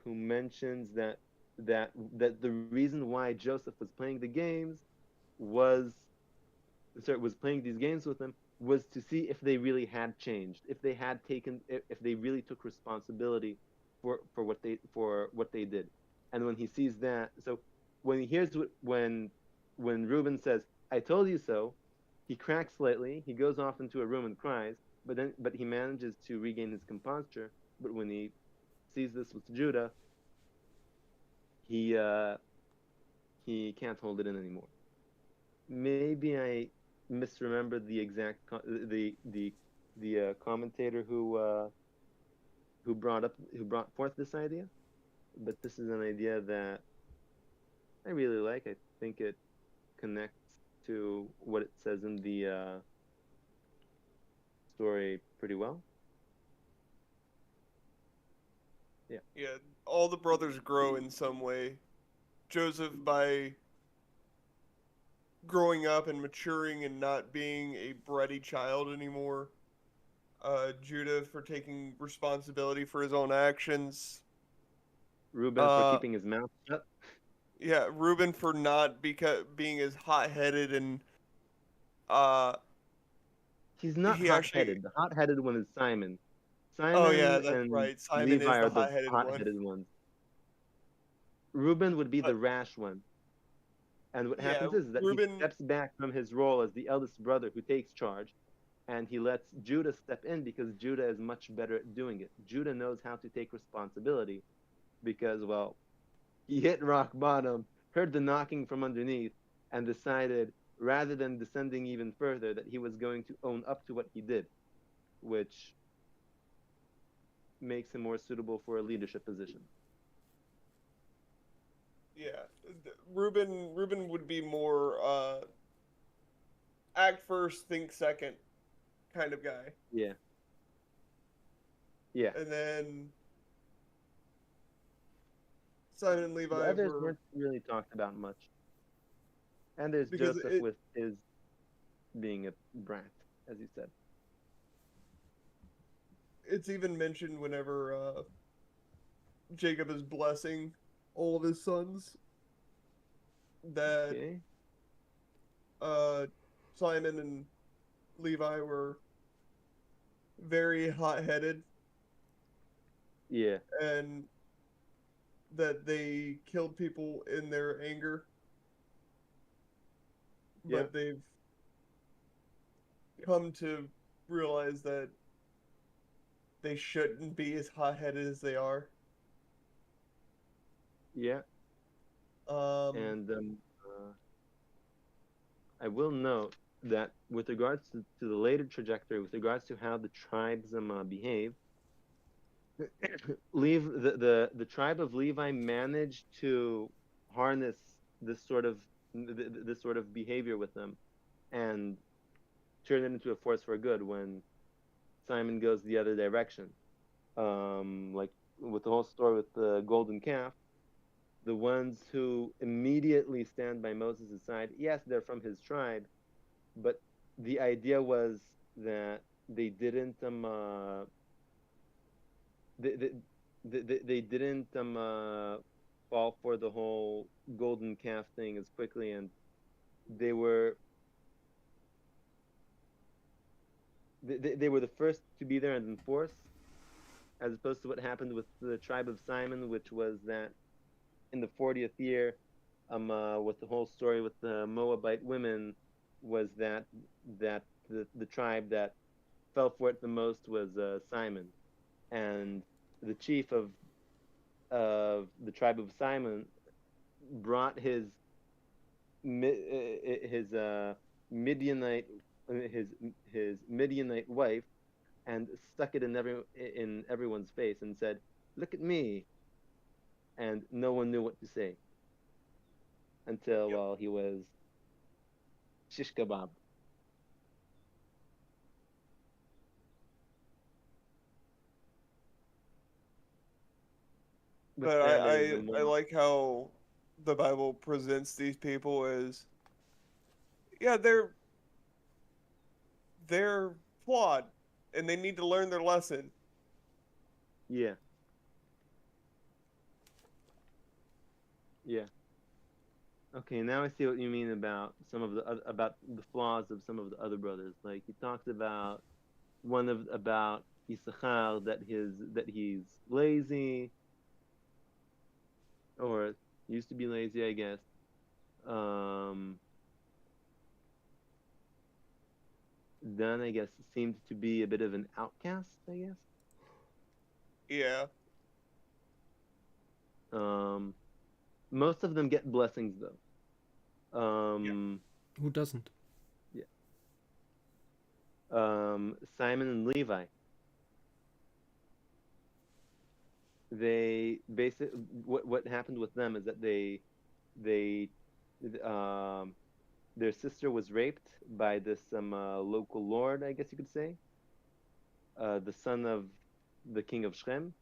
Speaker 2: who mentions that the reason why Joseph was playing the games was was playing these games with them was to see if they really had changed, if they had taken, if they really took responsibility for what they did. And when he sees that, so when he hears when Reuben says, "I told you so," he cracks slightly. He goes off into a room and cries. But he manages to regain his composure. But when he sees this with Judah, he he can't hold it in anymore. Maybe I misremembered the exact commentator who brought forth this idea, but this is an idea that I really like. I think it connects to what it says in the story pretty well. Yeah.
Speaker 4: Yeah, all the brothers grow in some way. Joseph by growing up and maturing and not being a bratty child anymore. Judah for taking responsibility for his own actions.
Speaker 2: Reuben for
Speaker 4: Uh,
Speaker 2: keeping his mouth shut.
Speaker 4: yeah, Reuben for not being as hot-headed and uh,
Speaker 2: He's not
Speaker 4: he actually.
Speaker 2: hot-headed. The hot-headed one is Simon.
Speaker 4: Oh yeah,
Speaker 2: Simon
Speaker 4: that's
Speaker 2: and
Speaker 4: right. Simon
Speaker 2: Levi
Speaker 4: is the
Speaker 2: are the
Speaker 4: hot-headed one.
Speaker 2: hot-headed ones. Reuben would be
Speaker 4: Uh,
Speaker 2: the rash one. And what
Speaker 4: yeah,
Speaker 2: happens is that he
Speaker 4: Reuben.
Speaker 2: steps back from his role as the eldest brother who takes charge, and he lets Judah step in because Judah is much better at doing it. Judah knows how to take responsibility because, well, he hit rock bottom, heard the knocking from underneath, and decided, rather than descending even further, that he was going to own up to what he did, which makes him more suitable for a leadership position.
Speaker 4: Yeah, Reuben would be more act first, think second kind of guy.
Speaker 2: Yeah. Yeah.
Speaker 4: And then Simon and
Speaker 2: The
Speaker 4: Levi
Speaker 2: others
Speaker 4: were
Speaker 2: weren't really talked about much. And there's
Speaker 4: because
Speaker 2: Joseph with his being a brat, as you said.
Speaker 4: it's even mentioned whenever Jacob is blessing all of his sons that
Speaker 2: Okay.
Speaker 4: uh, Simon and Levi were very hot-headed
Speaker 2: Yeah.
Speaker 4: and that they killed people in their anger,
Speaker 2: Yeah.
Speaker 4: but they've come to realize that they shouldn't be as hot-headed as they are.
Speaker 2: Yeah. And I will note that with regards to the later trajectory, with regards to how the tribes behave, the tribe of Levi managed to harness this sort of this sort of behavior with them, and turn it into a force for good when Simon goes the other direction. Like with the whole story with the golden calf, the ones who immediately stand by Moses' side, yes, they're from his tribe, but the idea was that they didn't they, they didn't fall for the whole golden calf thing as quickly, and they were they were the first to be there and enforce, as opposed to what happened with the tribe of Simon, which was that in the 40th year, with the whole story with the Moabite women, was that the tribe that fell for it the most was Simon, and the chief of the tribe of Simon brought his Midianite his Midianite wife and stuck it in everyone's face and said, "Look at me," and no one knew what to say until well he was shish kebab.
Speaker 4: But I like how the Bible presents these people as, yeah, they're flawed and they need to learn their lesson.
Speaker 2: Yeah. Yeah. Okay, now I see what you mean about some of about the flaws of some of the other brothers. Like he talks about about Issachar that he's lazy, or used to be lazy, I guess. Dan, I guess, seemed to be a bit of an outcast, I guess.
Speaker 4: Yeah.
Speaker 2: Most of them get blessings though.
Speaker 1: Who doesn't?
Speaker 2: Yeah. Simon and Levi. They basically what happened with them is that they their sister was raped by this local lord, I guess you could say, the son of the king of Shem,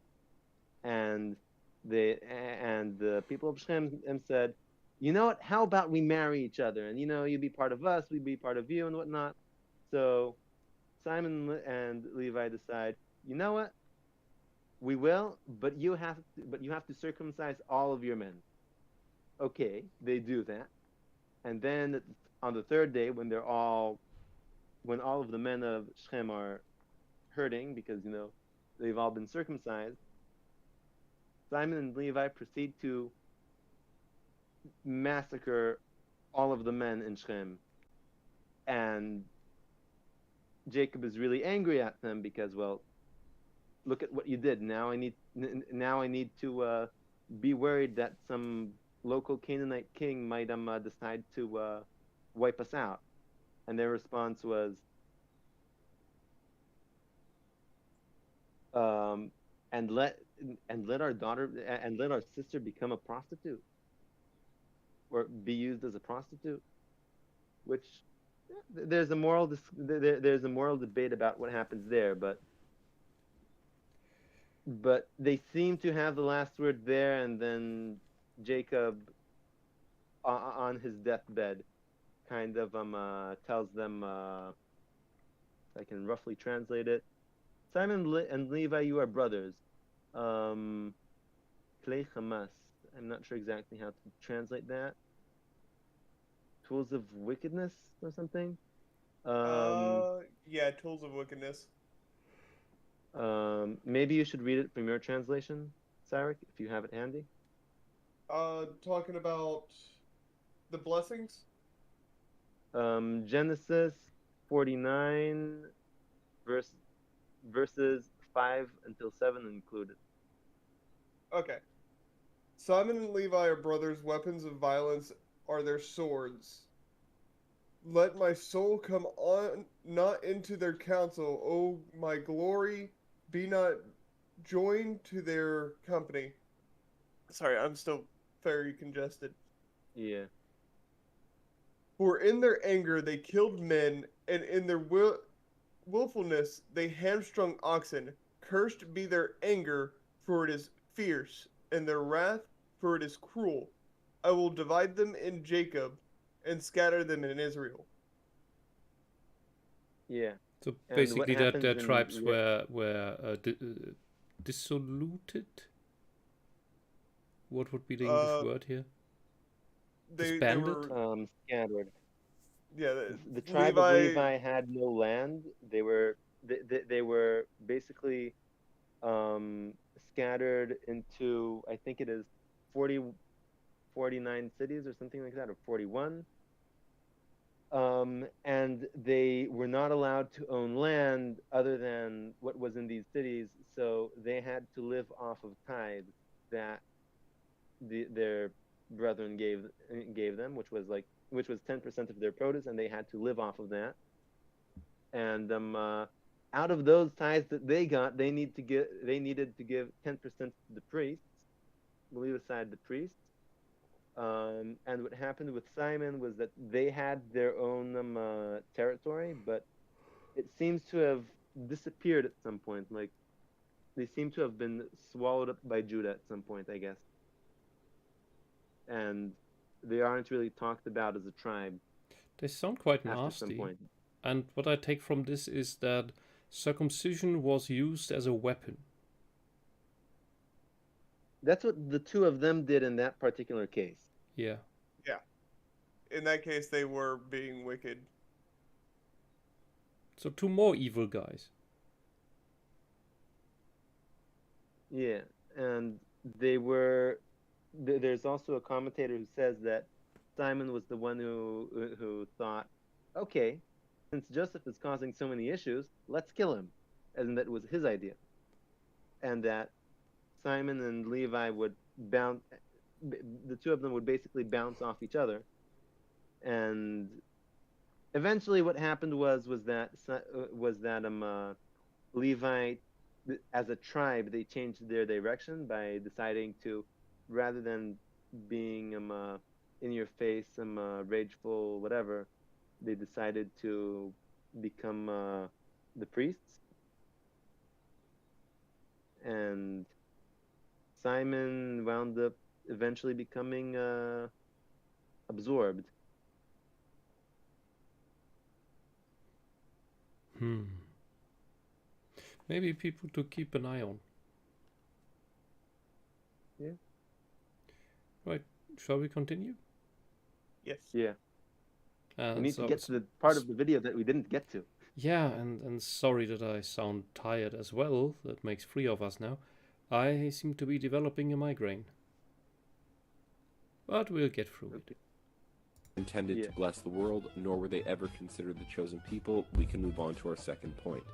Speaker 2: and the people of Shem said, you know what? How about we marry each other, and you be part of us, we be part of you, and whatnot. So Simon and Levi decide, you know what? We will, but you have to circumcise all of your men. Okay, they do that, and then on the third day, when all of the men of Shem are hurting because they've all been circumcised, Simon and Levi proceed to massacre all of the men in Shem, and Jacob is really angry at them because, well, look at what you did. Now I need to be worried that some local Canaanite king might decide to wipe us out. And their response was, and let our sister become a prostitute, or be used as a prostitute, which there's a moral debate about what happens there, but they seem to have the last word there. And then Jacob, on his deathbed, kind of tells them, I can roughly translate it, Simon and Levi, you are brothers. Klei Hamas. I'm not sure exactly how to translate that. Tools of wickedness or something.
Speaker 4: Yeah, tools of wickedness.
Speaker 2: Maybe you should read it from your translation, Sarek, if you have it handy.
Speaker 4: Talking about the blessings.
Speaker 2: Genesis 49, verses 5 until 7 included.
Speaker 4: Okay. Simon and Levi are brothers. Weapons of violence are their swords. Let my soul come on, not into their counsel. O my glory, be not joined to their company. Sorry, I'm still very congested.
Speaker 2: Yeah.
Speaker 4: For in their anger they killed men, and in their willfulness they hamstrung oxen. Cursed be their anger, for it is fierce, and their wrath, for it is cruel. I will divide them in Jacob, and scatter them in Israel.
Speaker 2: Yeah.
Speaker 1: So
Speaker 2: And
Speaker 1: basically,
Speaker 2: what
Speaker 1: that their
Speaker 2: happens
Speaker 1: tribes
Speaker 2: in
Speaker 1: were dissoluted. What would be the English word here?
Speaker 4: They
Speaker 1: Disbanded?
Speaker 4: were
Speaker 2: scattered.
Speaker 4: yeah.
Speaker 2: The tribe of Levi had no land. They were basically scattered into, I think it is 49 cities or something like that, or 41. And they were not allowed to own land other than what was in these cities, so they had to live off of tithes that their brethren gave them, which was 10% of their produce, and they had to live off of that. And out of those tithes that they got, they needed to give 10% to the priests, leave aside the priests. And what happened with Simon was that they had their own territory, but it seems to have disappeared at some point. Like, they seem to have been swallowed up by Judah at some point, I guess. And they aren't really talked about as a tribe.
Speaker 1: They sound quite
Speaker 2: after some
Speaker 1: nasty.
Speaker 2: point.
Speaker 1: And what I take from this is that circumcision was used as a weapon.
Speaker 2: That's what the two of them did in that particular case.
Speaker 1: Yeah.
Speaker 4: Yeah. In that case, they were being wicked.
Speaker 1: So two more evil guys.
Speaker 2: Yeah, and they were. There's also a commentator who says that Simon was the one who thought, okay, since Joseph is causing so many issues, let's kill him, and that was his idea, and that Simon and Levi would bounce. The two of them would basically bounce off each other, and eventually, what happened was that Levi, as a tribe, they changed their direction by deciding to, rather than being in your face, rageful, whatever, they decided to become the priests. And Simon wound up eventually becoming absorbed.
Speaker 1: Maybe people to keep an eye on.
Speaker 2: Yeah.
Speaker 1: Right. Shall we continue?
Speaker 4: Yes.
Speaker 2: Yeah. We need to get to the part of the video that we didn't get to.
Speaker 1: Yeah, and sorry that I sound tired as well. That makes 3 of us now. I seem to be developing a migraine. But we'll get through it.
Speaker 3: Intended to bless the world, nor were they ever considered the chosen people. We can move on to our second point.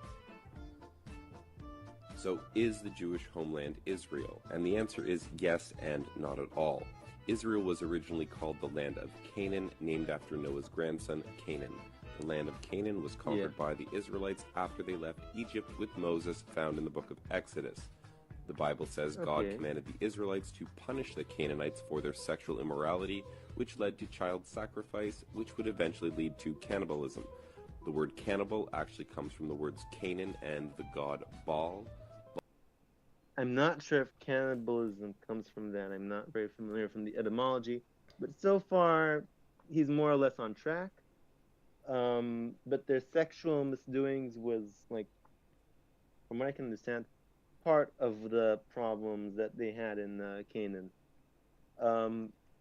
Speaker 3: So, is the Jewish homeland Israel? And the answer is yes and not at all. Israel was originally called the land of Canaan, named after Noah's grandson, Canaan. The land of Canaan was conquered by the Israelites after they left Egypt with Moses, found in the book of Exodus. The Bible says God commanded the Israelites to punish the Canaanites for their sexual immorality, which led to child sacrifice, which would eventually lead to cannibalism. The word cannibal actually comes from the words Canaan and the god Baal.
Speaker 2: I'm not sure if cannibalism comes from that. I'm not very familiar from the etymology, but so far he's more or less on track. But their sexual misdoings was, like, from what I can understand, part of the problems that they had in Canaan.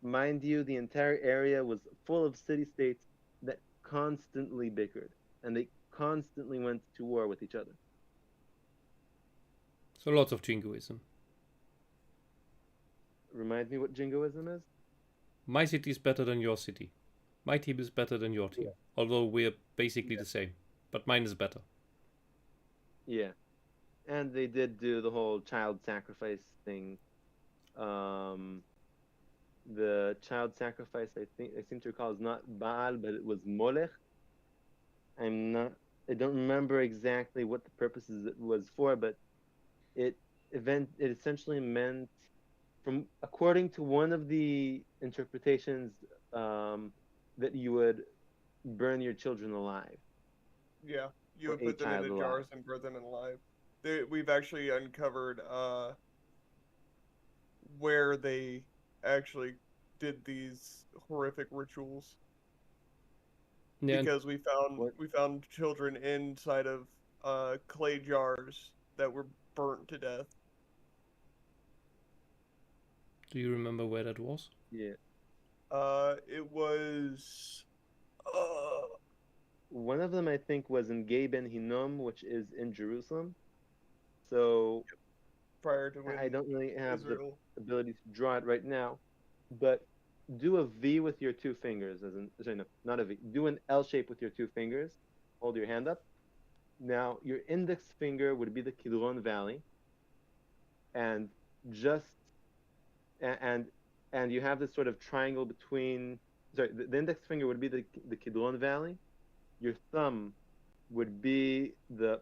Speaker 2: Mind you, the entire area was full of city-states that constantly bickered, and they constantly went to war with each other.
Speaker 1: So lots of jingoism.
Speaker 2: Remind me what jingoism is?
Speaker 1: My city is better than your city. My team is better than your team. Although we're basically the same. But mine is better.
Speaker 2: Yeah, and they did do the whole child sacrifice thing. Um, the child sacrifice, I seem to recall, is not Baal, but it was Molech. I'm not. I don't remember exactly what the purposes it was for, but it it essentially meant, from according to one of the interpretations, um, that you would burn your children alive,
Speaker 4: Yeah, you
Speaker 2: or
Speaker 4: would
Speaker 2: a
Speaker 4: put them
Speaker 2: child
Speaker 4: into
Speaker 2: alive.
Speaker 4: jars and burn them alive. We've actually uncovered where they actually did these horrific rituals
Speaker 1: Yeah, and
Speaker 4: because
Speaker 2: What?
Speaker 4: we found children inside of clay jars that were burnt to death.
Speaker 1: do you remember where that was?
Speaker 2: Yeah.
Speaker 4: It was uh
Speaker 2: One of them, I think, was in Gay Ben Hinnom, which is in Jerusalem. So
Speaker 4: prior to
Speaker 2: I
Speaker 4: when
Speaker 2: don't really have the
Speaker 4: Israel.
Speaker 2: ability to draw it right now, but do a V with your two fingers, as in, sorry, no, not a V. Do an L shape with your two fingers. Hold your hand up. Now, your index finger would be the Kidron Valley, and just and and you have this sort of triangle between. Sorry, the index finger would be the Kidron Valley. Your thumb would be the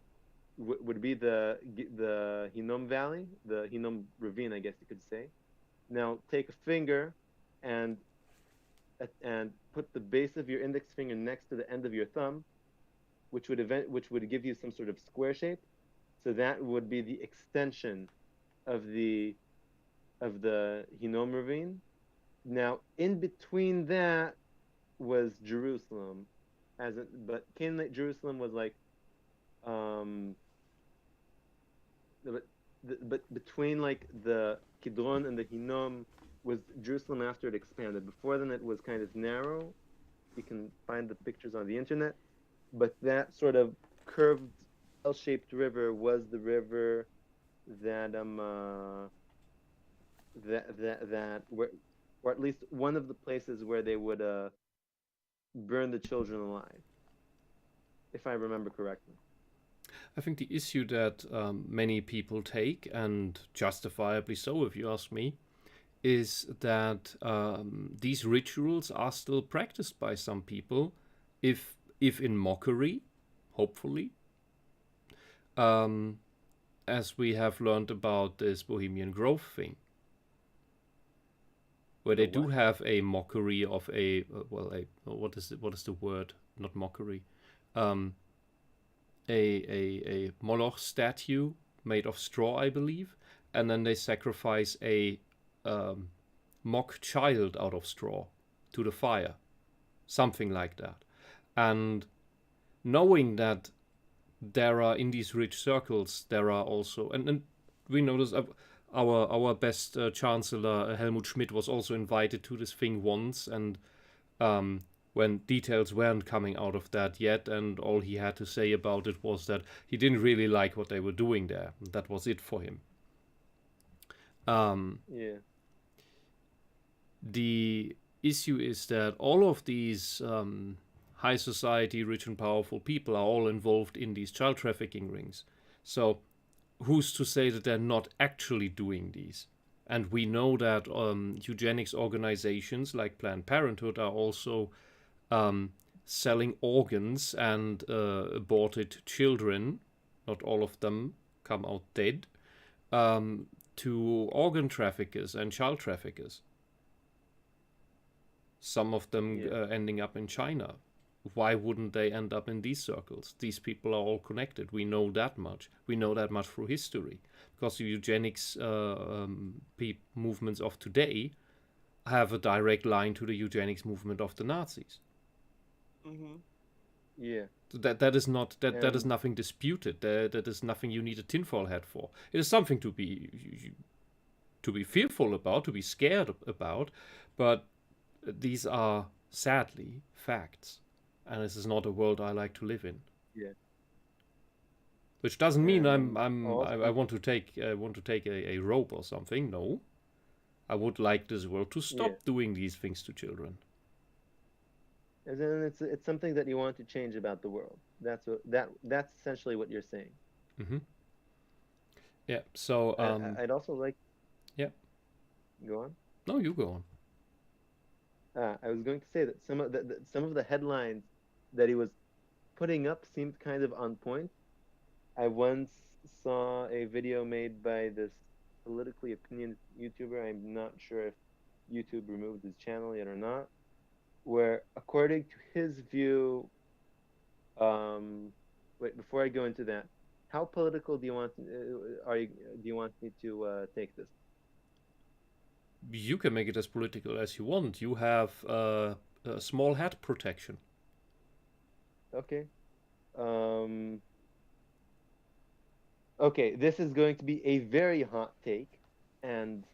Speaker 2: Hinnom Valley, the Hinnom Ravine, I guess you could say. Now take a finger and put the base of your index finger next to the end of your thumb, which would give you some sort of square shape. So that would be the extension of the Hinnom Ravine. Now in between that was Jerusalem, but Canaanite Jerusalem was like, um but between like the Kidron and the Hinnom was Jerusalem after it expanded. Before then, it was kind of narrow. You can find the pictures on the internet, but that sort of curved L-shaped river was the river that that where, or at least one of the places where they would burn the children alive, if I remember correctly.
Speaker 1: I think the issue that many people take, and justifiably so, if you ask me, is that these rituals are still practiced by some people, if in mockery, hopefully, um, as we have learned about this Bohemian Grove thing, where
Speaker 2: The
Speaker 1: they do
Speaker 2: what?
Speaker 1: have a mockery of a what is the word? Not mockery, um, a Moloch statue made of straw, I believe, and then they sacrifice a um, mock child out of straw to the fire, something like that. And knowing that there are in these rich circles, there are also, and we know this. Our best chancellor Helmut Schmidt was also invited to this thing once, and um, when details weren't coming out of that yet, and all he had to say about it was that he didn't really like what they were doing there. That was it for him. Um,
Speaker 2: Yeah,
Speaker 1: the issue is that all of these high society, rich and powerful people are all involved in these child trafficking rings. So who's to say that they're not actually doing these? And we know that eugenics organizations like Planned Parenthood are also um, selling organs and aborted children. Not all of them come out dead. To organ traffickers and child traffickers. Some of them
Speaker 2: yeah,
Speaker 1: ending up in China. Why wouldn't they end up in these circles? These people are all connected. We know that much. We know that much through history. Because the eugenics movements of today have a direct line to the eugenics movement of the Nazis.
Speaker 4: Mm-hmm.
Speaker 2: yeah.
Speaker 1: That is not that is
Speaker 2: And
Speaker 1: nothing disputed. That is nothing you need a tinfoil hat for. It is something to be fearful about, to be scared about, but these are sadly facts, and this is not a world I like to live in.
Speaker 2: yeah,
Speaker 1: Which doesn't mean
Speaker 2: and
Speaker 1: I
Speaker 2: also,
Speaker 1: want to take a rope or something. No, I would like this world to
Speaker 2: yeah.
Speaker 1: stop doing these things to children.
Speaker 2: And then it's something that you want to change about the world. That's essentially what you're saying.
Speaker 1: Mm-hmm. Yeah. So
Speaker 2: I'd also like.
Speaker 1: Yeah.
Speaker 2: Go on.
Speaker 1: No, you go on.
Speaker 2: I was going to say that some of the headlines that he was putting up seemed kind of on point. I once saw a video made by this politically opinionated YouTuber. I'm not sure if YouTube removed his channel yet or not. Where, according to his view, wait, before I go into that, how political do you want? Do you want me to take this?
Speaker 1: You can make it as political as you want. You have a small hat protection.
Speaker 2: Okay. Okay, this is going to be a very hot take, and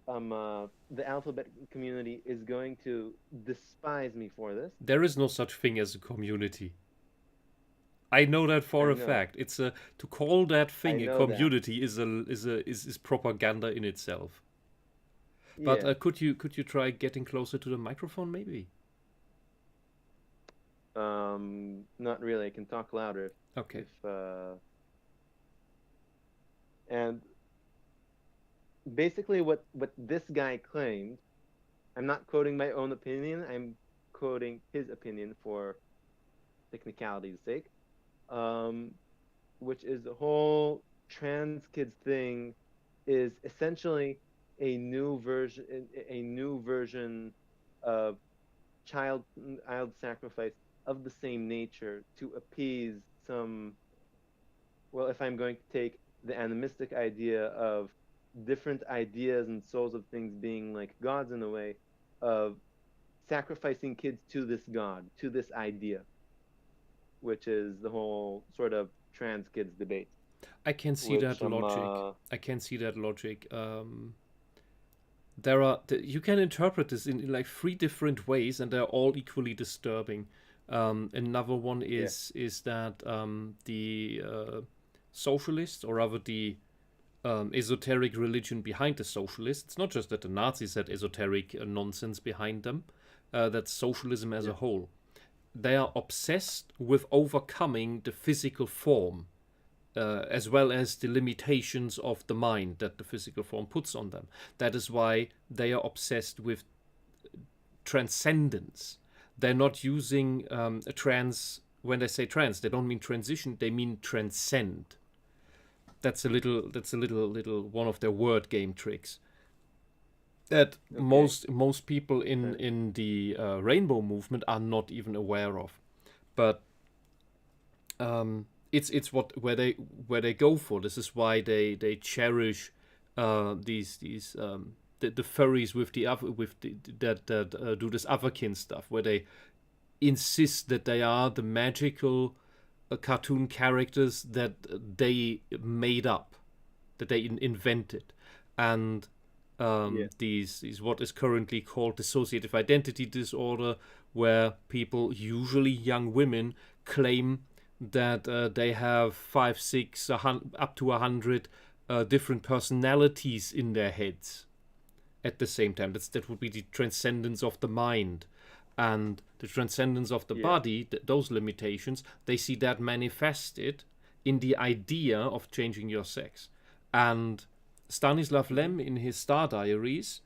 Speaker 2: the alphabet community is going to despise me for this.
Speaker 1: There is no such thing as a community. I know that for a fact. It's to call that thing a community is propaganda in itself. But
Speaker 2: Yeah.
Speaker 1: could you try getting closer to the microphone, maybe?
Speaker 2: Not really. I can talk louder.
Speaker 1: Okay.
Speaker 2: And basically, what this guy claimed, I'm not quoting my own opinion. I'm quoting his opinion for technicality's sake, which is the whole trans kids thing is essentially a new version of child sacrifice of the same nature to appease some, well, if I'm going to take the animistic idea of different ideas and souls of things being like gods in a way, of sacrificing kids to this god, to this idea, which is the whole sort of trans kids debate.
Speaker 1: I can see that logic. I can see that logic. There are you can interpret this in like 3 different ways, and they're all equally disturbing. Another one is that the socialists, or rather the esoteric religion behind the socialists, it's not just that the Nazis had esoteric nonsense behind them, that's socialism as a whole. They are obsessed with overcoming the physical form, as well as the limitations of the mind that the physical form puts on them. That is why they are obsessed with transcendence. They're not using a trans. When they say trans, they don't mean transition. They mean transcend. That's a little one of their word game tricks that most people in the rainbow movement are not even aware of. But it's where they go for. This is why they cherish these the furries that do this otherkin stuff, where they insist that they are the magical cartoon characters that they made up, that they invented, and these what is currently called dissociative identity disorder, where people, usually young women, claim that they have 5, 6, up to 100 different personalities in their heads at the same time. That would be the transcendence of the mind. And the transcendence of the body, those limitations, they see that manifested in the idea of changing your sex. And Stanislav Lem, in his Star Diaries,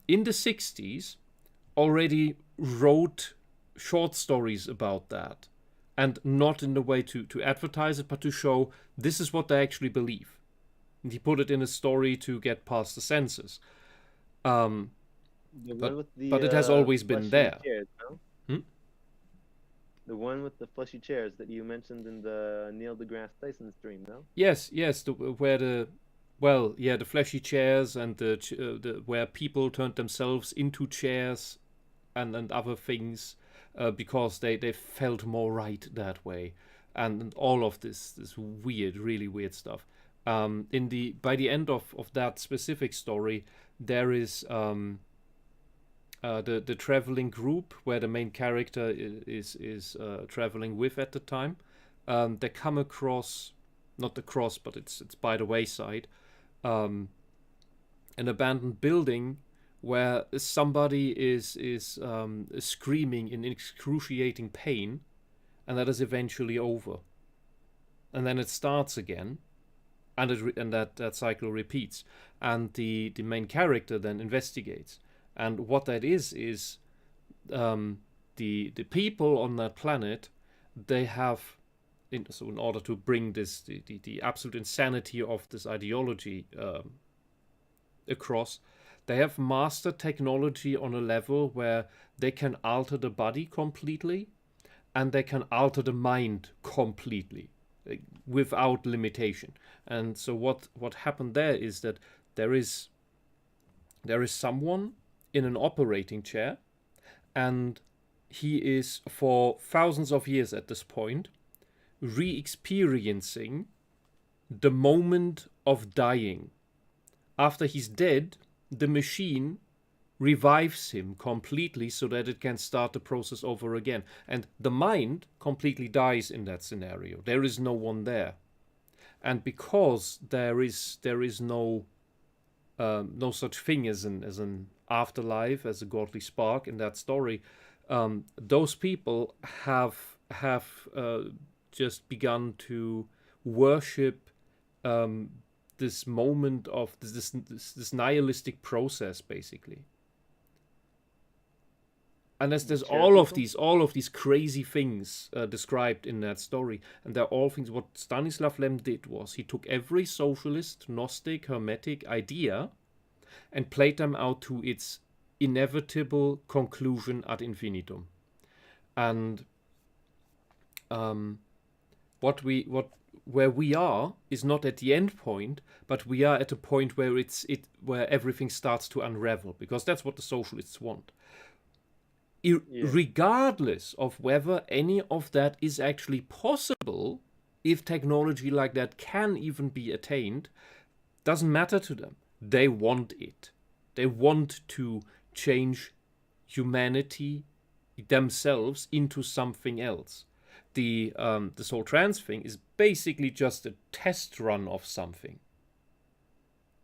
Speaker 1: in the 60s, already wrote short stories about that. And not in the way to advertise it, but to show this is what they actually believe. And he put it in a story to get past the censors. But it has always been there.
Speaker 2: Chairs, no? The one with the fleshy chairs that you mentioned in the Neil deGrasse Tyson stream, no?
Speaker 1: Yes, the fleshy chairs and the where people turned themselves into chairs and other things because they felt more right that way, and all of this weird, really weird stuff. By the end of that specific story, there is the traveling group where the main character is traveling with at the time. They come across, not the cross, but it's by the wayside, an abandoned building where somebody is screaming in excruciating pain, and that is eventually over. And then it starts again, and that cycle repeats. And the main character then investigates. And what that is the people on that planet, they have, in order to bring the absolute insanity of this ideology across, they have mastered technology on a level where they can alter the body completely and they can alter the mind completely, without limitation. And so what happened there is that there is someone in an operating chair, and he is, for thousands of years at this point, re-experiencing the moment of dying. After he's dead, the machine revives him completely so that it can start the process over again. And the mind completely dies in that scenario. There is no one there. And because there is no such thing as an afterlife, as a godly spark in that story, those people have just begun to worship this moment of this nihilistic process, basically. And there's all of these crazy things described in that story, and they're all things. What Stanislav Lem did was he took every socialist, Gnostic, Hermetic idea and played them out to its inevitable conclusion ad infinitum. And where we are is not at the end point, but we are at a point where where everything starts to unravel, because that's what the socialists want. Regardless of whether any of that is actually possible, if technology like that can even be attained, doesn't matter to them. They want it. They want to change humanity themselves into something else. This whole trans thing is basically just a test run of something.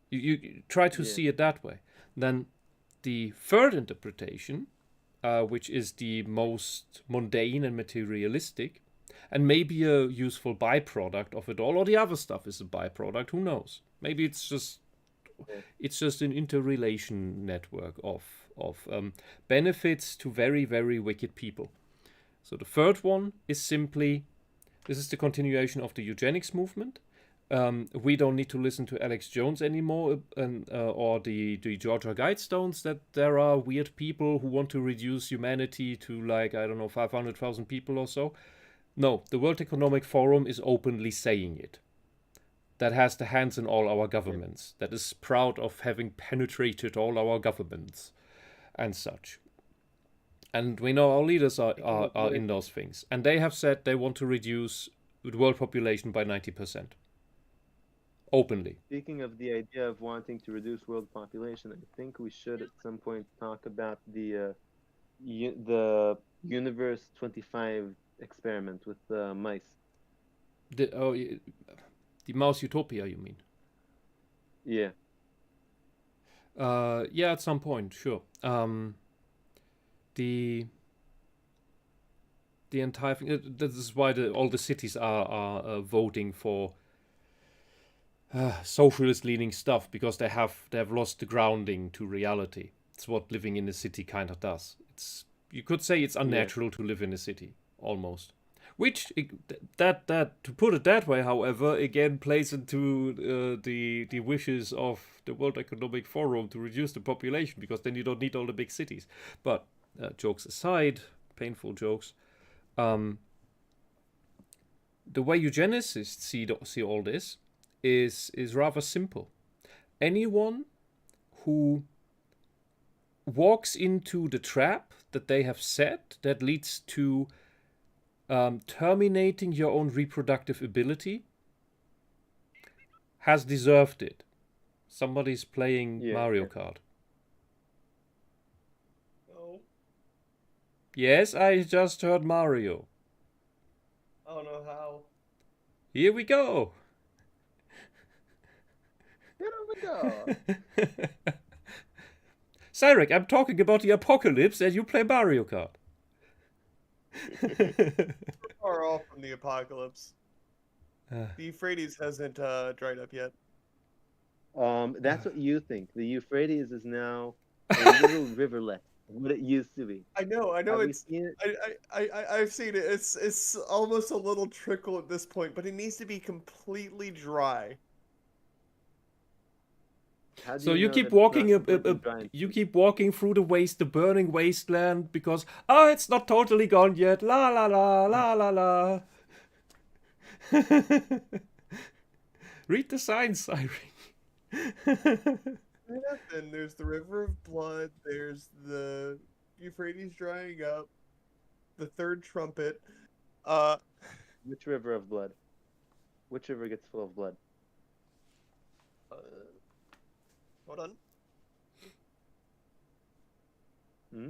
Speaker 1: You try to see it that way. Then the third interpretation, which is the most mundane and materialistic, and maybe a useful byproduct of it all, or the other stuff is a byproduct, who knows? Maybe it's just an interrelation network of benefits to very, very wicked people. So the third one is simply, this is the continuation of the eugenics movement. We don't need to listen to Alex Jones anymore, or the Georgia Guidestones, that there are weird people who want to reduce humanity to 500,000 people or so. No, the World Economic Forum is openly saying it. That has the hands in all our governments. That is proud of having penetrated all our governments and such. And we know our leaders are in those things. And they have said they want to reduce the world population by 90%. Openly.
Speaker 2: Speaking of the idea of wanting to reduce world population, I think we should at some point talk about the Universe 25 experiment with the mice.
Speaker 1: The Mouse Utopia, you mean?
Speaker 2: Yeah.
Speaker 1: Yeah, at some point, sure. The entire thing. This is why all the cities are voting for socialist-leaning stuff, because they have lost the grounding to reality. It's what living in a city kind of does. You could say it's unnatural to live in a city, almost. Which that to put it that way, however, again plays into the wishes of the World Economic Forum to reduce the population, because then you don't need all the big cities. But jokes aside, painful jokes. The way eugenicists see all this is rather simple. Anyone who walks into the trap that they have set, that leads to terminating your own reproductive ability, has deserved it. Somebody's playing Mario Kart.
Speaker 4: Oh.
Speaker 1: Yes, I just heard Mario.
Speaker 4: I don't know how.
Speaker 1: Here we go.
Speaker 2: Here we go.
Speaker 1: Cyrek, I'm talking about the apocalypse and you play Mario Kart.
Speaker 4: Far off from the apocalypse. The Euphrates hasn't dried up yet.
Speaker 2: That's what you think. The Euphrates is now a little riverlet, what it used to be.
Speaker 4: I know.
Speaker 2: Have you
Speaker 4: It's.
Speaker 2: seen it?
Speaker 4: I've seen it. It's almost a little trickle at this point, but it needs to be completely dry.
Speaker 2: How do
Speaker 1: So
Speaker 2: you
Speaker 1: you
Speaker 2: know
Speaker 1: keep
Speaker 2: that it's not
Speaker 1: walking
Speaker 2: completely dry?
Speaker 1: you keep walking through the burning wasteland because it's not totally gone yet. La la la la la la. Read the signs, Irene.
Speaker 4: And there's the river of blood. There's the Euphrates drying up. The third trumpet.
Speaker 2: Which river of blood? Which river gets full of blood?
Speaker 4: Hold on.
Speaker 2: Hmm?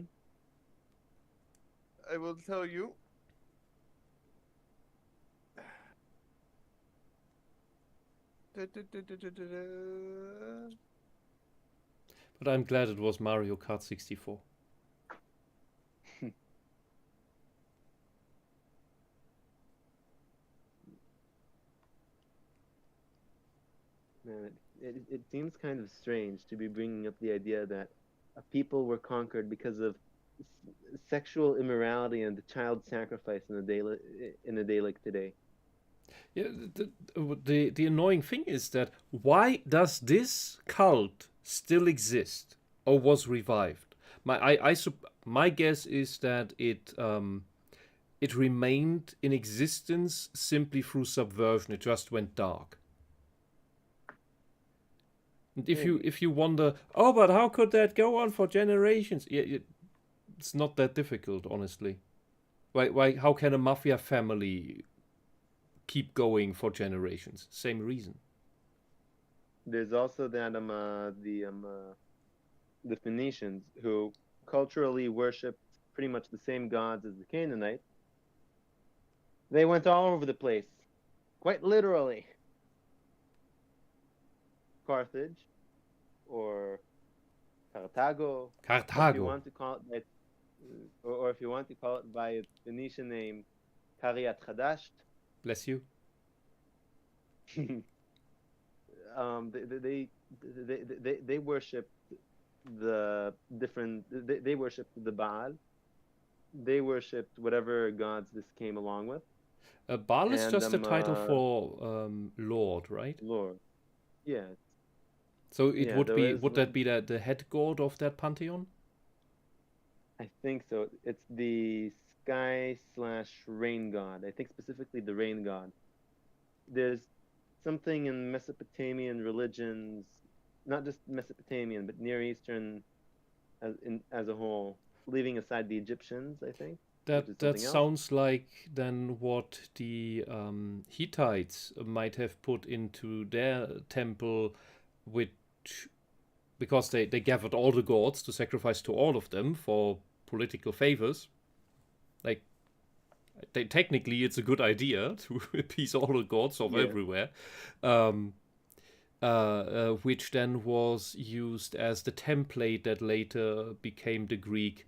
Speaker 4: I will tell you.
Speaker 1: But I'm glad it was Mario Kart 64.
Speaker 2: Man, it seems kind of strange to be bringing up the idea that a people were conquered because of sexual immorality and child sacrifice in a day like today.
Speaker 1: Yeah, the annoying thing is that why does this cult still exist or was revived? My guess is that it remained in existence simply through subversion. It just went dark. And if you wonder, but how could that go on for generations? Yeah, it's not that difficult, honestly. Why? How can a mafia family keep going for generations? Same reason.
Speaker 2: There's also that the Phoenicians, who culturally worshipped pretty much the same gods as the Canaanites. They went all over the place, quite literally. Carthage, or Carthago, if you
Speaker 1: Carthago.
Speaker 2: want to call it by, or if you want to call it by its Phoenician name, Kariat Chadash.
Speaker 1: Bless you.
Speaker 2: They worshipped the different. They worshipped the Baal. They worshipped whatever gods this came along with.
Speaker 1: Baal is just a title for Lord, right?
Speaker 2: Lord. Yeah.
Speaker 1: So it
Speaker 2: Yeah,
Speaker 1: would
Speaker 2: there
Speaker 1: be.
Speaker 2: is.
Speaker 1: Would that be the head god of that pantheon?
Speaker 2: I think so. It's the sky/rain god. I think specifically the rain god. There's something in Mesopotamian religions, not just Mesopotamian, but Near Eastern as a whole, leaving aside the Egyptians, I think, which is
Speaker 1: That
Speaker 2: something else.
Speaker 1: sounds like then what the Hittites might have put into their temple, which because they gathered all the gods to sacrifice to all of them for political favors. Like technically, it's a good idea to appease all the gods of everywhere. Which then was used as the template that later became the Greek.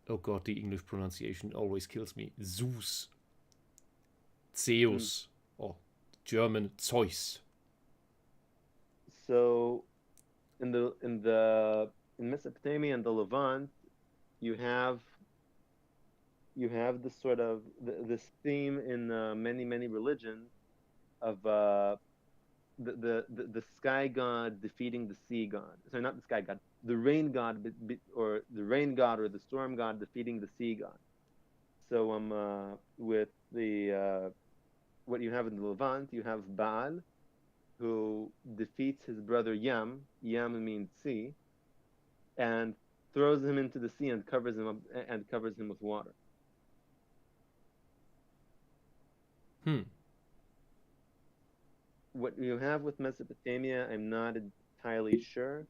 Speaker 1: Oh god, the English pronunciation always kills me. Zeus, Zeus, or German Zeus.
Speaker 2: So, in Mesopotamia and the Levant, you have this sort of this theme in many religions of the sky god defeating the sea god. Sorry, not the sky god, the rain god, or the rain god or the storm god defeating the sea god. So with the what you have in the Levant, you have Baal, who defeats his brother Yam. Yam means sea, and throws him into the sea and covers him with water. What you have with Mesopotamia, I'm not entirely sure.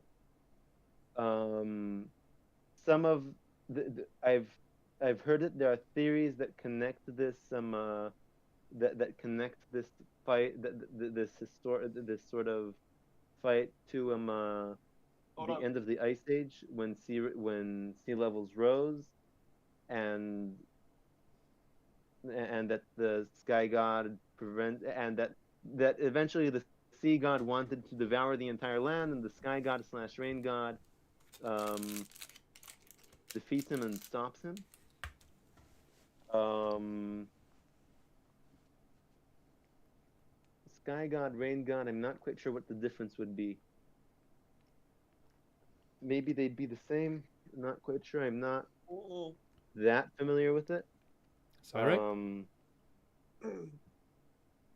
Speaker 2: Some of I've heard it. There are theories that connect this that connect this fight this sort of fight to the end of the ice age, when sea levels rose, and and that the sky god and that eventually the sea god wanted to devour the entire land, and the sky god slash rain god um, defeats him and stops him. Um, Sky god, rain god, I'm not quite sure what the difference would be. Maybe they'd be the same. I'm not quite sure. I'm not that familiar with it.
Speaker 1: Sorry?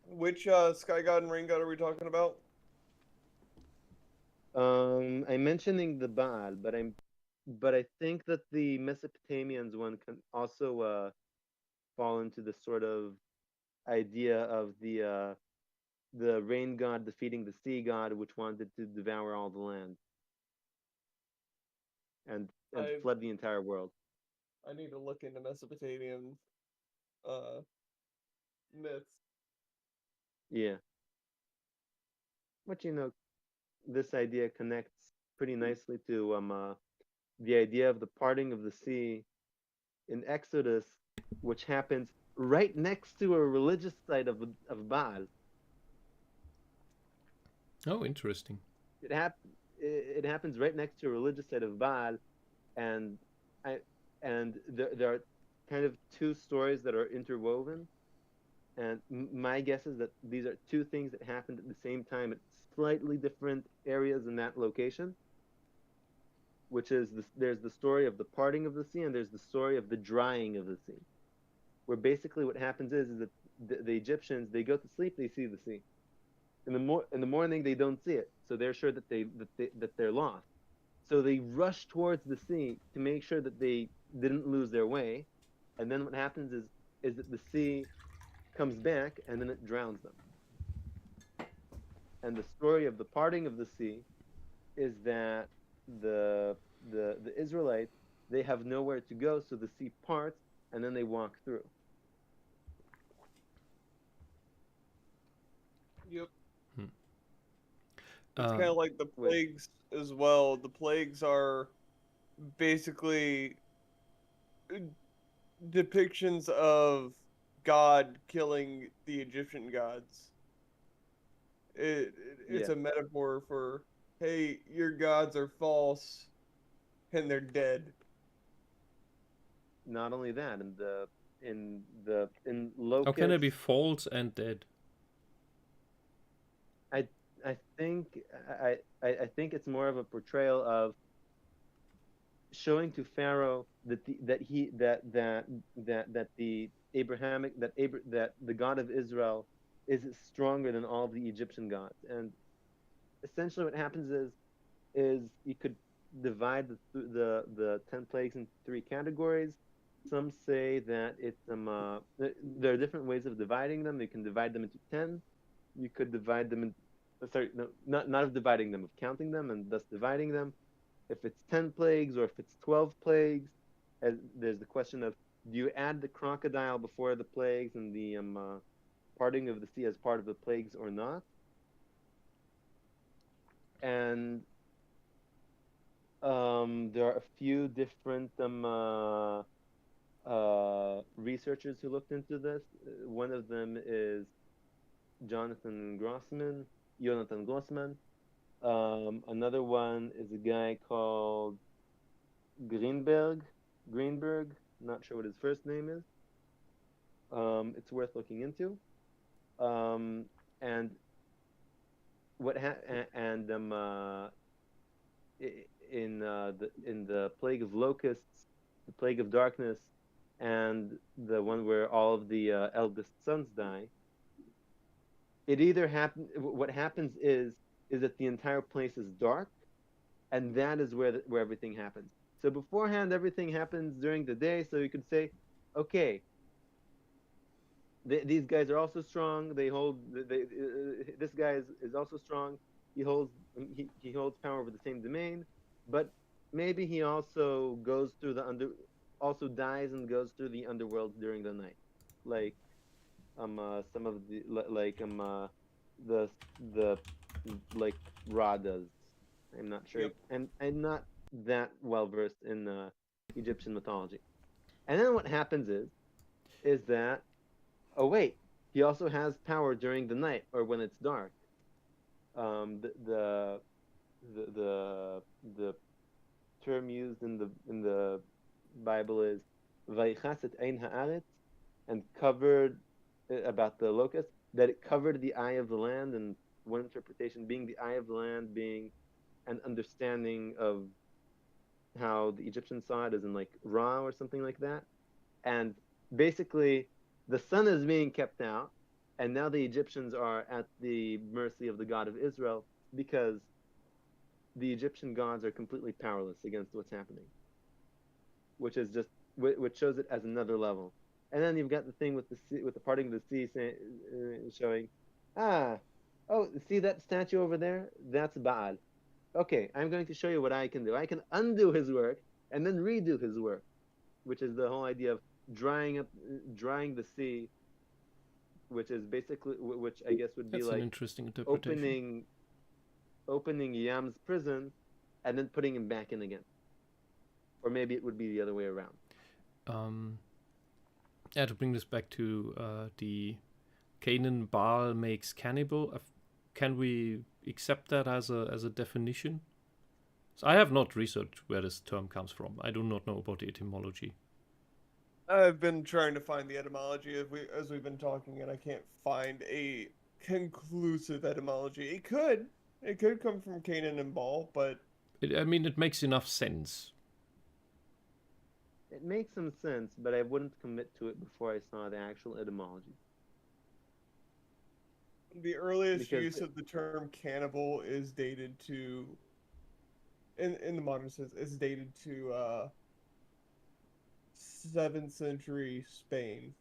Speaker 4: Which sky god and rain god are we talking about?
Speaker 2: I'm mentioning the Baal, but I think that the Mesopotamians one can also fall into the sort of idea of the rain god defeating the sea god, which wanted to devour all the land and flood the entire world.
Speaker 4: I need to look into Mesopotamian myths.
Speaker 2: Yeah. But this idea connects pretty nicely to the idea of the parting of the sea in Exodus, which happens right next to a religious site of Baal.
Speaker 1: Oh, interesting.
Speaker 2: It happens right next to a religious site of Baal, and there are kind of two stories that are interwoven. And my guess is that these are two things that happened at the same time at slightly different areas in that location, which is there's the story of the parting of the sea, and there's the story of the drying of the sea, where basically what happens is that the Egyptians, they go to sleep, they see the sea. In the morning they don't see it, so they're sure that they're lost. So they rush towards the sea to make sure that they didn't lose their way, and then what happens is that the sea comes back and then it drowns them. And the story of the parting of the sea is that the Israelites, they have nowhere to go, so the sea parts and then they walk through.
Speaker 4: Yep.
Speaker 1: Hmm.
Speaker 4: It's kind of like the plagues as well. The plagues are basically depictions of God killing the Egyptian gods. It's
Speaker 2: Yeah.
Speaker 4: a metaphor for, hey, your gods are false and they're dead.
Speaker 2: Not only that, in
Speaker 1: How can they be
Speaker 2: Locust,
Speaker 1: false and dead?
Speaker 2: I I think I think it's more of a portrayal of showing to Pharaoh that the Abrahamic that the God of Israel is stronger than all of the Egyptian gods. And essentially what happens is you could divide the 10 plagues into three categories. Some say that there are different ways of dividing them. You can divide them into 10. You could divide them in, sorry, no, not of dividing them, of counting them and thus dividing them. If it's 10 plagues or if it's 12 plagues, there's the question of, do you add the crocodile before the plagues and the parting of the sea as part of the plagues or not? And there are a few different researchers who looked into this. One of them is Jonathan Grossman. Another one is a guy called Greenberg. Greenberg. Not sure what his first name is. It's worth looking into. And what in the plague of locusts, the plague of darkness, and the one where all of the eldest sons die, it either happen. What happens is that the entire place is dark, and that is where everything happens. So beforehand, everything happens during the day. So you could say, okay, these guys are also strong. This guy is also strong. He holds power over the same domain, but maybe he also goes through also dies and goes through the underworld during the night, like some of the like Ra does. I'm not sure.
Speaker 4: Yep.
Speaker 2: I'm not that well versed in Egyptian mythology. And then what happens is that Oh wait, he also has power during the night or when it's dark. The the term used in the Bible is "Vayichas et ein haaretz," and covered about the locust, that it covered the eye of the land, and one interpretation being the eye of the land being an understanding of how the Egyptians saw it, as in like Ra or something like that. And basically, the sun is being kept out, and now the Egyptians are at the mercy of the God of Israel because the Egyptian gods are completely powerless against what's happening, which is just which shows it as another level. And then you've got the thing with the sea, with the parting of the sea, showing, oh, see that statue over there? That's Baal. Okay, I'm going to show you what I can do. I can undo his work and then redo his work, which is the whole idea of drying the sea, which is basically, which I guess would be
Speaker 1: That's
Speaker 2: like
Speaker 1: an interesting interpretation.
Speaker 2: opening Yam's prison and then putting him back in again. Or maybe it would be the other way around.
Speaker 1: Yeah, to bring this back to the Canaan Baal makes cannibal, can we accept that as a definition? So I have not researched where this term comes from. I do not know about the etymology.
Speaker 4: I've been trying to find the etymology as we've been talking, and I can't find a conclusive etymology. It could come from Canaan and Baal, but
Speaker 1: it makes enough sense.
Speaker 2: It makes some sense, but I wouldn't commit to it before I saw the actual etymology.
Speaker 4: The earliest use of the term cannibal is dated to, in the modern sense, is dated to 7th century Spain.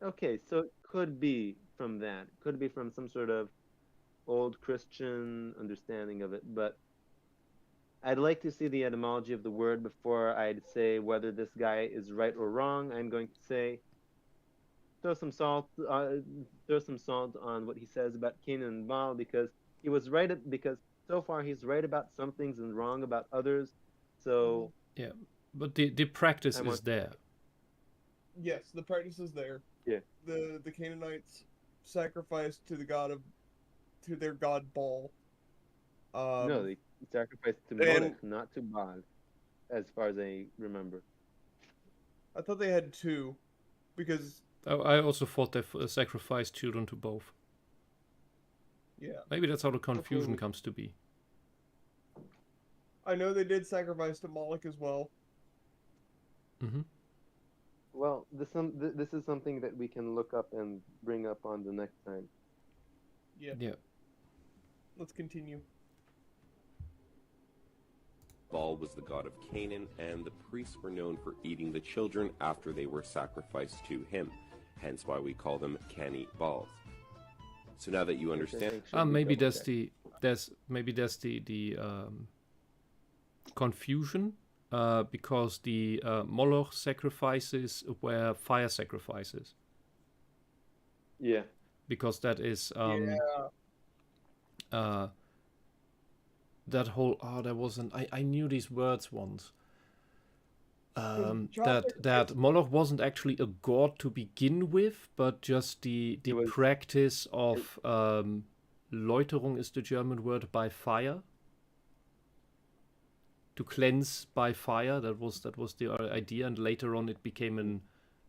Speaker 2: Okay, so it could be from that. It could be from some sort of old Christian understanding of it, but I'd like to see the etymology of the word before I'd say whether this guy is right or wrong. I'm going to say throw some salt on what he says about Canaan and Baal, because he was right because so far he's right about some things and wrong about others. So
Speaker 1: yeah, but the practice is there.
Speaker 4: Yes, the practice is there.
Speaker 2: Yeah.
Speaker 4: The Canaanites sacrificed to their god Baal.
Speaker 2: No, they sacrificed to Molech, not to Baal, as far as I remember.
Speaker 4: I thought they had two, because
Speaker 1: I also thought they sacrificed children to both.
Speaker 4: Yeah.
Speaker 1: Maybe that's how the confusion comes to be.
Speaker 4: I know they did sacrifice to Moloch as well.
Speaker 1: Mm-hmm.
Speaker 2: Well, this is something that we can look up and bring up on the next time.
Speaker 4: Yeah. Let's continue.
Speaker 3: Baal was the god of Canaan, and the priests were known for eating the children after they were sacrificed to him, hence why we call them cannibals. So now that you understand,
Speaker 1: maybe there's the confusion, because the Moloch sacrifices were fire sacrifices.
Speaker 2: Yeah.
Speaker 1: Because that is that whole there was I knew these words once. That Moloch wasn't actually a god to begin with, but just the practice of Läuterung is the German word, by fire. To cleanse by fire, that was the idea, and later on it became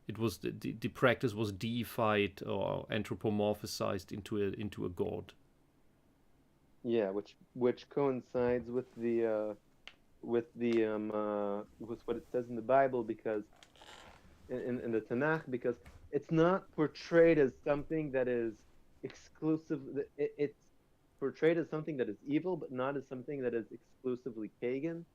Speaker 1: the practice was deified or anthropomorphized into a god.
Speaker 2: Yeah, which coincides with what it says in the Bible, because in the Tanakh, because it's not portrayed as something that is exclusive. It's portrayed as something that is evil, but not as something that is exclusively pagan.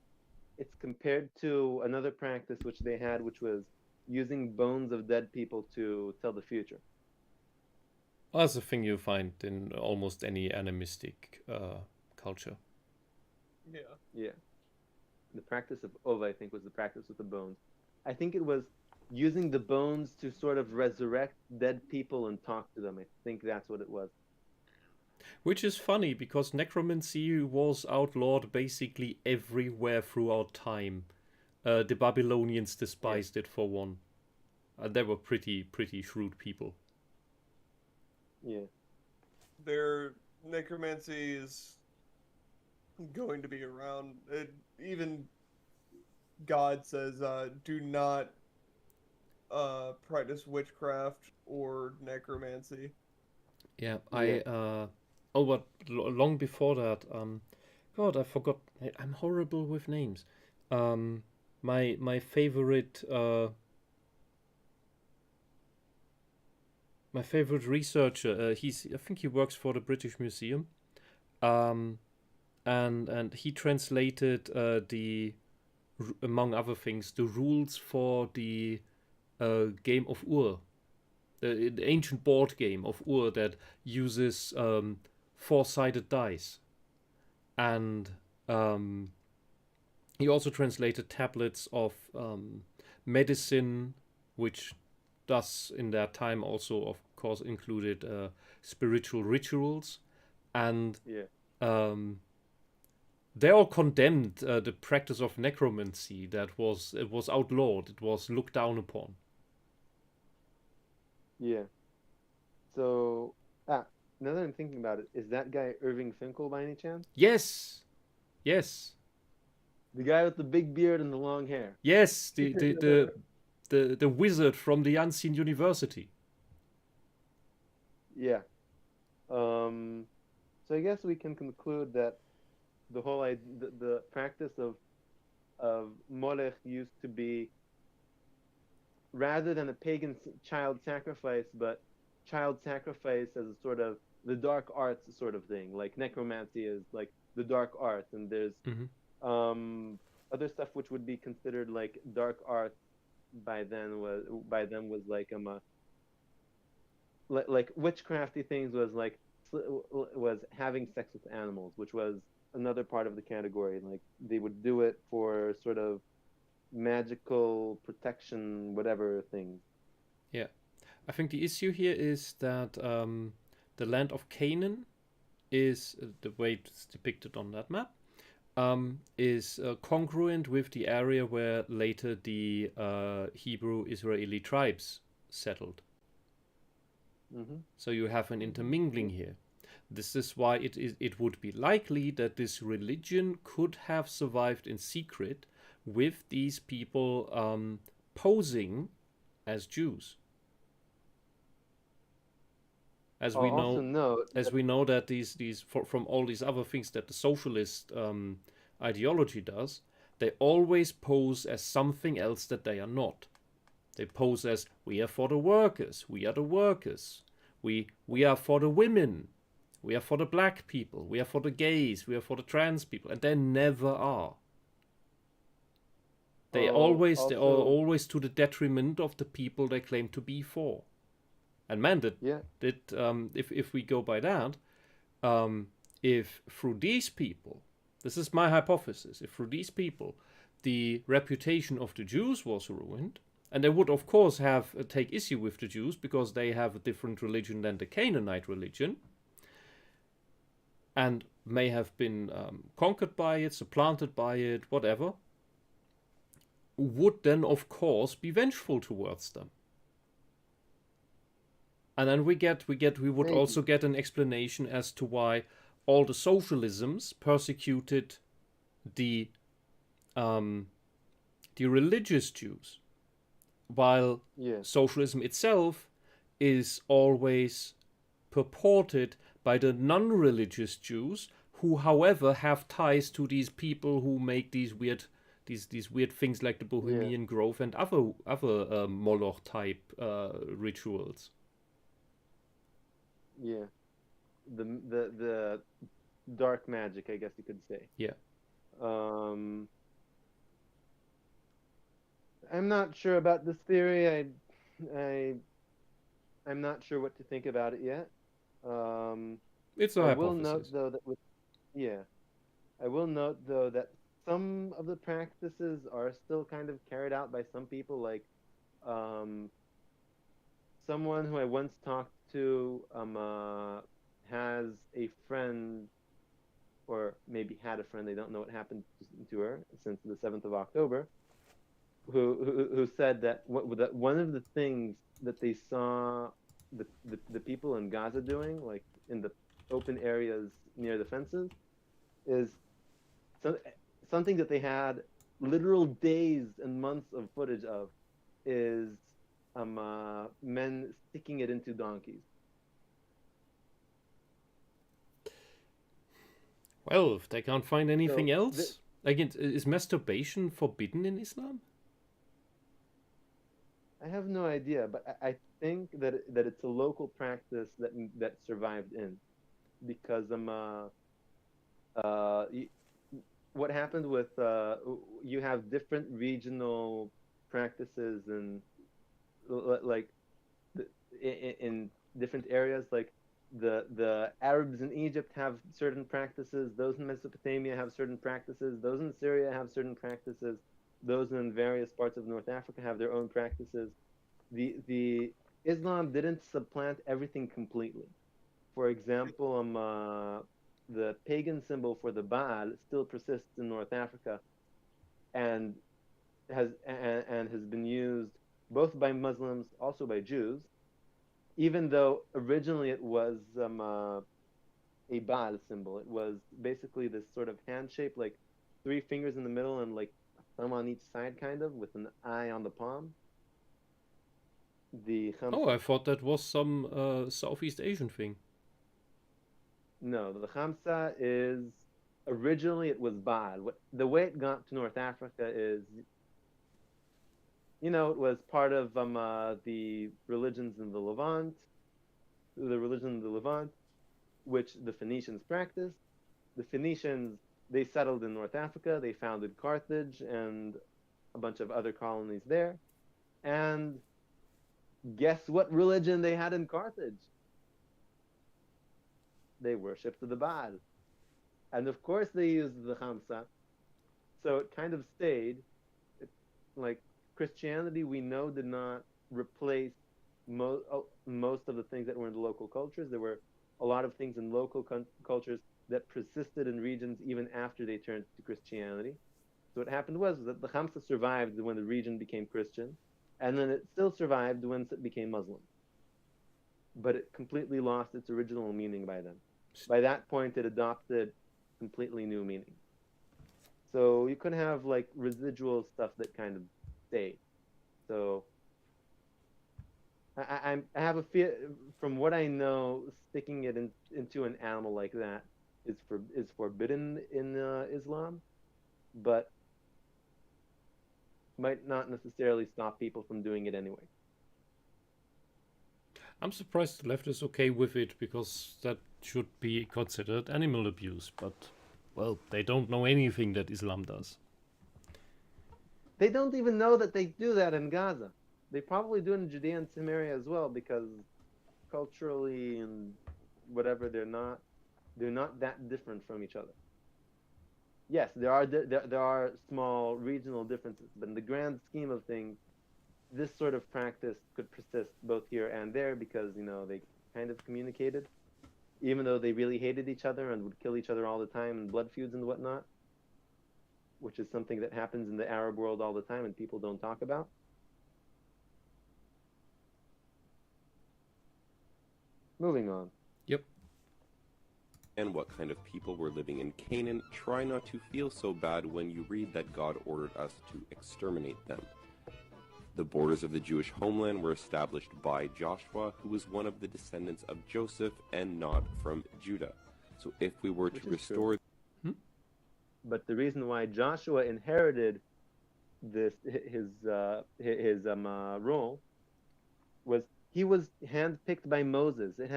Speaker 2: It's compared to another practice which they had, which was using bones of dead people to tell the future.
Speaker 1: Well, that's a thing you find in almost any animistic culture.
Speaker 2: Yeah. The practice of Ova, I think, was the practice with the bones. I think it was using the bones to sort of resurrect dead people and talk to them. I think that's what it was.
Speaker 1: Which is funny, because necromancy was outlawed basically everywhere throughout time. The Babylonians despised it, for one. They were pretty shrewd people.
Speaker 2: Yeah.
Speaker 4: Their necromancy is going to be around. Even God says, do not practice witchcraft or necromancy.
Speaker 1: Yeah,
Speaker 2: Yeah.
Speaker 1: but long before that, God, I forgot. I'm horrible with names. My favorite researcher. I think he works for the British Museum. Um, and he translated among other things, the rules for the game of Ur, the ancient board game of Ur that uses four-sided dice. And he also translated tablets of medicine, which does in that time also, of course, included spiritual rituals. And they all condemned the practice of necromancy. It was outlawed. It was looked down upon.
Speaker 2: Yeah. So, now that I'm thinking about it, is that guy Irving Finkel by any chance?
Speaker 1: Yes.
Speaker 2: The guy with the big beard and the long hair.
Speaker 1: Yes, the wizard from the Unseen University.
Speaker 2: Yeah. So I guess we can conclude that the practice of Molech used to be, rather than a pagan child sacrifice, but child sacrifice as a sort of the dark arts sort of thing. Like necromancy is like the dark arts, and there's other stuff which would be considered like dark arts by them was like witchcrafty things was having sex with animals, which was another part of the category. Like they would do it for sort of magical protection, whatever things.
Speaker 1: Yeah, I think the issue here is that the land of Canaan is the way it's depicted on that map. Is congruent with the area where later the Hebrew Israeli tribes settled. So you have an intermingling here. This is why it would be likely that this religion could have survived in secret with these people posing as Jews. As we know that these from all these other things that the socialist ideology does, they always pose as something else that they are not. They pose as, we are for the workers, we are the workers, we are for the women, we are for the black people, we are for the gays, we are for the trans people, and they never are. They are always to the detriment of the people they claim to be for. And man, if we go by that, if through these people, this is my hypothesis, if through these people the reputation of the Jews was ruined, and they would of course take issue with the Jews because they have a different religion than the Canaanite religion, and may have been conquered by it, supplanted by it, whatever, would then of course be vengeful towards them. And then we would also get an explanation as to why all the socialisms persecuted the religious Jews, while socialism itself is always purported by the non-religious Jews, who, however, have ties to these people who make these weird things like the Bohemian Grove and other Moloch type rituals.
Speaker 2: Yeah, the dark magic, I guess you could say.
Speaker 1: Yeah.
Speaker 2: I'm not sure about this theory. I'm not sure what to think about it yet.
Speaker 1: It's a hypothesis.
Speaker 2: I will note though that some of the practices are still kind of carried out by some people, like someone who I once talked to has a friend, or maybe had a friend, they don't know what happened to her since the 7th of October, who said that that one of the things that they saw the people in Gaza doing, like in the open areas near the fences, is so, something that they had literal days and months of footage of, is men sticking it into donkeys.
Speaker 1: Well, if they can't find anything
Speaker 2: So
Speaker 1: else, again, is masturbation forbidden in Islam?
Speaker 2: I have no idea, but I think that it's a local practice that survived in, because uh, what happened with you have different regional practices, and like in different areas, like the Arabs in Egypt have certain practices, those in Mesopotamia have certain practices, those in Syria have certain practices, those in various parts of North Africa have their own practices. The Islam didn't supplant everything completely. For example, the pagan symbol for the Baal still persists in North Africa, and has been used both by Muslims, also by Jews, even though originally it was a Baal symbol. It was basically this sort of hand shape, like three fingers in the middle and like a thumb on each side, kind of, with an eye on the palm. The
Speaker 1: Oh, I
Speaker 2: Khamsa.
Speaker 1: thought that was some Southeast Asian thing.
Speaker 2: No, the Khamsa is originally it was Baal. The way it got to North Africa is, it was part of the religions in the Levant, which the Phoenicians practiced. The Phoenicians, they settled in North Africa. They founded Carthage and a bunch of other colonies there. And guess what religion they had in Carthage? They worshipped the Baal. And of course they used the Khamsa. So it kind of stayed. It, like Christianity, we know, did not replace most of the things that were in the local cultures. There were a lot of things in local cultures that persisted in regions even after they turned to Christianity. So what happened was that the Khamsa survived when the region became Christian, and then it still survived when it became Muslim. But it completely lost its original meaning by then. By that point, it adopted completely new meaning. So you could have like residual stuff that kind of stayed. So I have a fear, from what I know, sticking it into an animal like that is forbidden in Islam, but might not necessarily stop people from doing it anyway.
Speaker 1: I'm surprised the left is okay with it, because that should be considered animal abuse, but, well, they don't know anything that Islam does.
Speaker 2: They don't even know that they do that in Gaza. They probably do it in Judea and Samaria as well, because culturally and whatever, they're not that different from each other. Yes, there are small regional differences, but in the grand scheme of things, this sort of practice could persist both here and there, because they kind of communicated, even though they really hated each other and would kill each other all the time in blood feuds and whatnot, which is something that happens in the Arab world all the time and people don't talk about. Moving on.
Speaker 1: Yep.
Speaker 3: And what kind of people were living in Canaan, try not to feel so bad when you read that God ordered us to exterminate them. The borders of the Jewish homeland were established by Joshua, who was one of the descendants of Joseph and not from Judah. So if we were to restore...
Speaker 2: But the reason why Joshua inherited his role was he was handpicked by Moses. It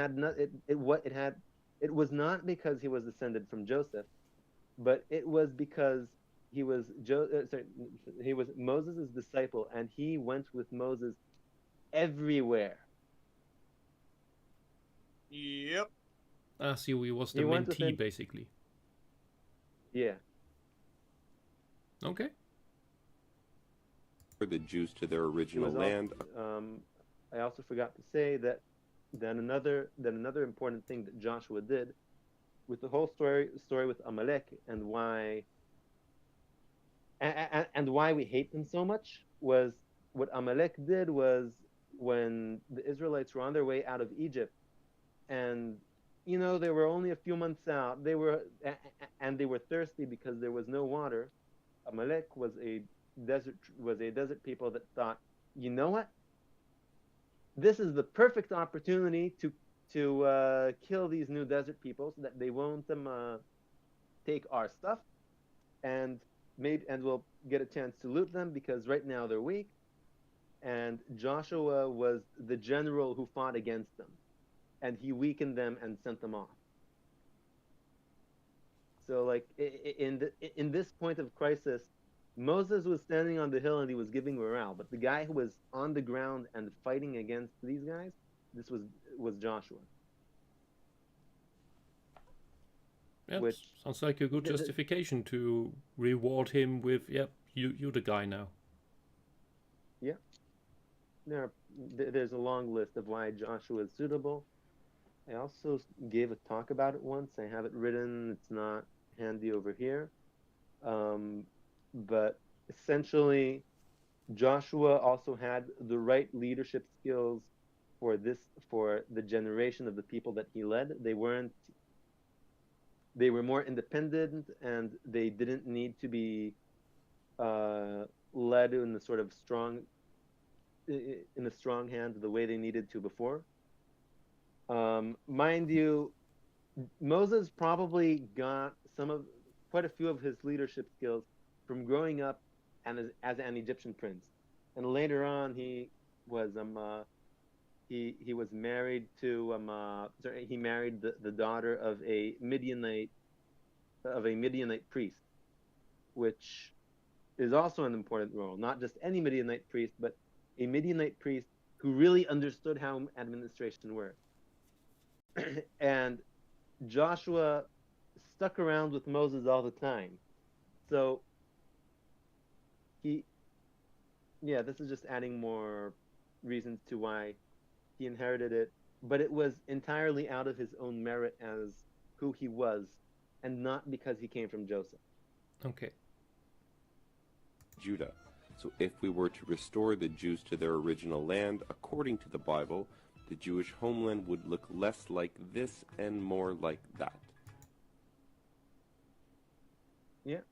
Speaker 2: was not because he was descended from Joseph, but it was because he was Moses' disciple, and he went with Moses everywhere.
Speaker 4: Yep.
Speaker 1: So he was the mentee, basically.
Speaker 2: Yeah.
Speaker 1: Okay.
Speaker 3: For the Jews to their original land.
Speaker 2: I also forgot to say that another important thing that Joshua did with the whole story with Amalek, and why we hate them so much, was what Amalek did was when the Israelites were on their way out of Egypt, and they were only a few months out. And they were thirsty because there was no water. Amalek was a desert people that thought, you know what? This is the perfect opportunity to kill these new desert people so that they won't take our stuff, and we'll get a chance to loot them because right now they're weak. And Joshua was the general who fought against them, and he weakened them and sent them off. So, like, in this point of crisis, Moses was standing on the hill and he was giving morale, but the guy who was on the ground and fighting against these guys, this was Joshua.
Speaker 1: Yeah,
Speaker 2: Which
Speaker 1: sounds like a good justification to reward him with, yep, you're the guy now.
Speaker 2: Yeah. There's a long list of why Joshua is suitable. I also gave a talk about it once. I have it written. It's not handy over here. But essentially, Joshua also had the right leadership skills for the generation of the people that he led. They were more independent, and they didn't need to be led in a strong hand the way they needed to before. Mind you, Moses probably got quite a few of his leadership skills from growing up and as an Egyptian prince, and later on he was married to he married the daughter of a Midianite priest, which is also an important role. Not just any Midianite priest, but a Midianite priest who really understood how administration worked. And Joshua stuck around with Moses all the time. So this is just adding more reasons to why he inherited it, but it was entirely out of his own merit as who he was, and not because he came from Joseph.
Speaker 1: Okay.
Speaker 3: Judah. So if we were to restore the Jews to their original land, according to the Bible, the Jewish homeland would look less like this and more like that.
Speaker 2: Yeah.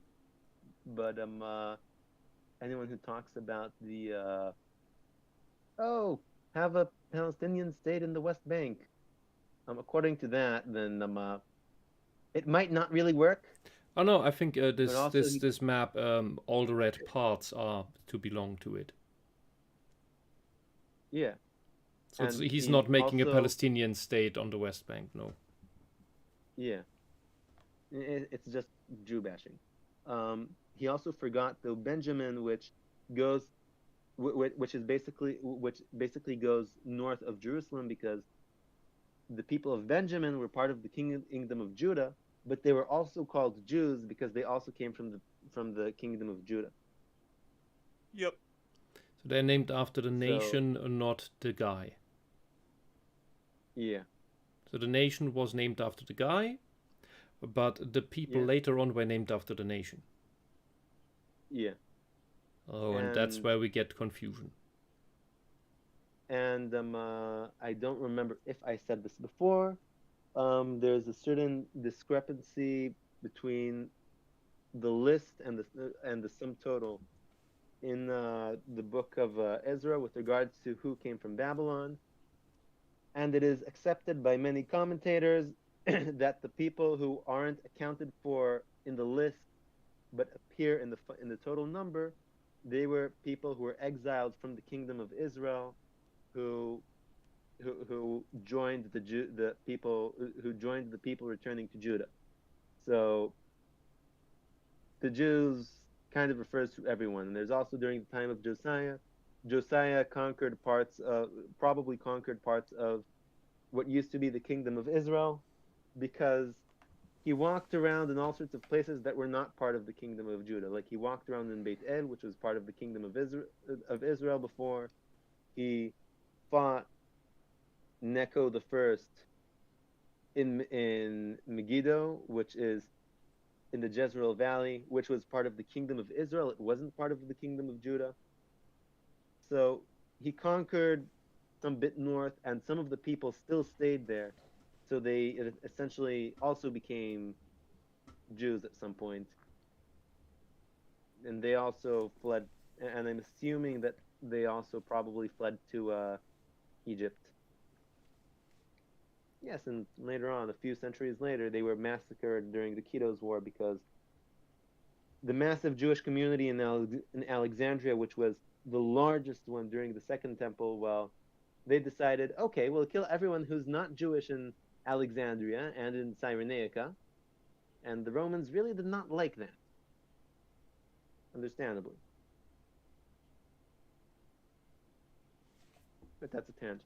Speaker 2: But anyone who talks about have a Palestinian state in the West Bank, according to that, then it might not really work.
Speaker 1: Oh no, I think this map, all the red parts are to belong to it.
Speaker 2: Yeah.
Speaker 1: So he's not making a Palestinian state on the West Bank, no.
Speaker 2: Yeah. It's just Jew bashing. He also forgot the Benjamin, which basically goes north of Jerusalem, because the people of Benjamin were part of the kingdom of Judah, but they were also called Jews because they also came from the kingdom of Judah.
Speaker 4: Yep.
Speaker 1: So they're named after the nation, not the guy.
Speaker 2: Yeah.
Speaker 1: So the nation was named after the guy, but the people later on were named after the nation.
Speaker 2: Yeah.
Speaker 1: Oh, and that's where we get confusion.
Speaker 2: And I don't remember if I said this before. There's a certain discrepancy between the list and the sum total in the book of Ezra with regards to who came from Babylon, and it is accepted by many commentators that the people who aren't accounted for in the list but appear in the total number, they were people who were exiled from the kingdom of Israel, who joined the people returning to Judah. So the Jews kind of refers to everyone. And there's also, during the time of Josiah probably conquered parts of what used to be the kingdom of Israel, because he walked around in all sorts of places that were not part of the kingdom of Judah. Like he walked around in Beit El, which was part of the kingdom of Israel before. He fought Necho the First in Megiddo, which is in the Jezreel Valley, which was part of the kingdom of Israel. It wasn't part of the kingdom of Judah. So he conquered some bit north, and some of the people still stayed there. So they essentially also became Jews at some point, and they also fled. And I'm assuming that they also probably fled to Egypt. Yes, and later on, a few centuries later, they were massacred during the Kitos War because the massive Jewish community in Alexandria, which was the largest one during the Second Temple, well, they decided, okay, we'll kill everyone who's not Jewish in Alexandria and in Cyrenaica. And the Romans really did not like that, understandably. But that's a tangent.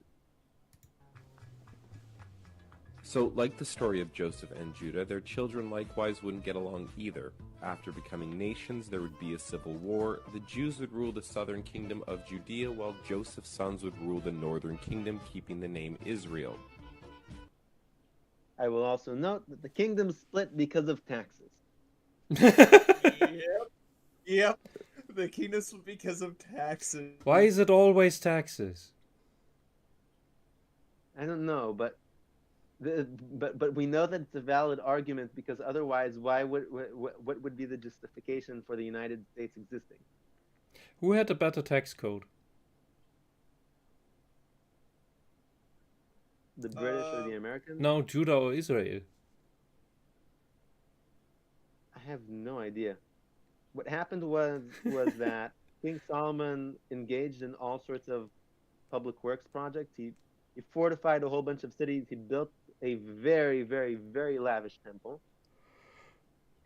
Speaker 3: So, like the story of Joseph and Judah, their children likewise wouldn't get along either. After becoming nations, there would be a civil war. The Jews would rule the southern kingdom of Judea, while Joseph's sons would rule the northern kingdom, keeping the name Israel.
Speaker 2: I will also note that the kingdom split because of taxes.
Speaker 4: Yep. The kingdom split because of taxes.
Speaker 1: Why is it always taxes?
Speaker 2: I don't know, but we know that it's a valid argument, because otherwise, what would be the justification for the United States existing?
Speaker 1: Who had a better tax code?
Speaker 2: The British or the Americans?
Speaker 1: No, Judah or Israel.
Speaker 2: I have no idea. What happened was that King Solomon engaged in all sorts of public works projects. He fortified a whole bunch of cities. He built a very, very, very lavish temple.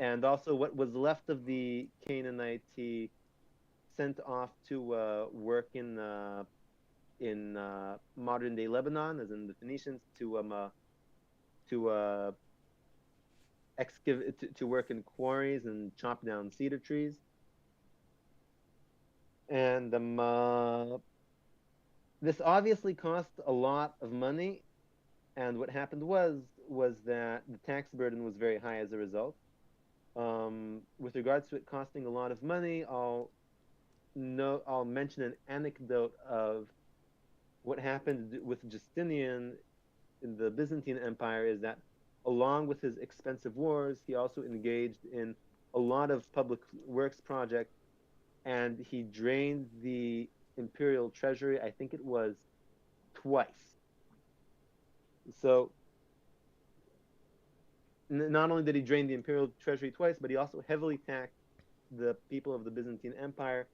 Speaker 2: And also what was left of the Canaanites, he sent off to work in modern-day Lebanon, as in the Phoenicians, to work in quarries and chop down cedar trees. And this obviously cost a lot of money, and what happened was that the tax burden was very high as a result. With regards to it costing a lot of money, I'll mention an anecdote of what happened with Justinian in the Byzantine Empire. Is that along with his expensive wars, he also engaged in a lot of public works projects, and he drained the imperial treasury, I think it was twice. So not only did he drain the imperial treasury twice, but he also heavily taxed the people of the Byzantine Empire.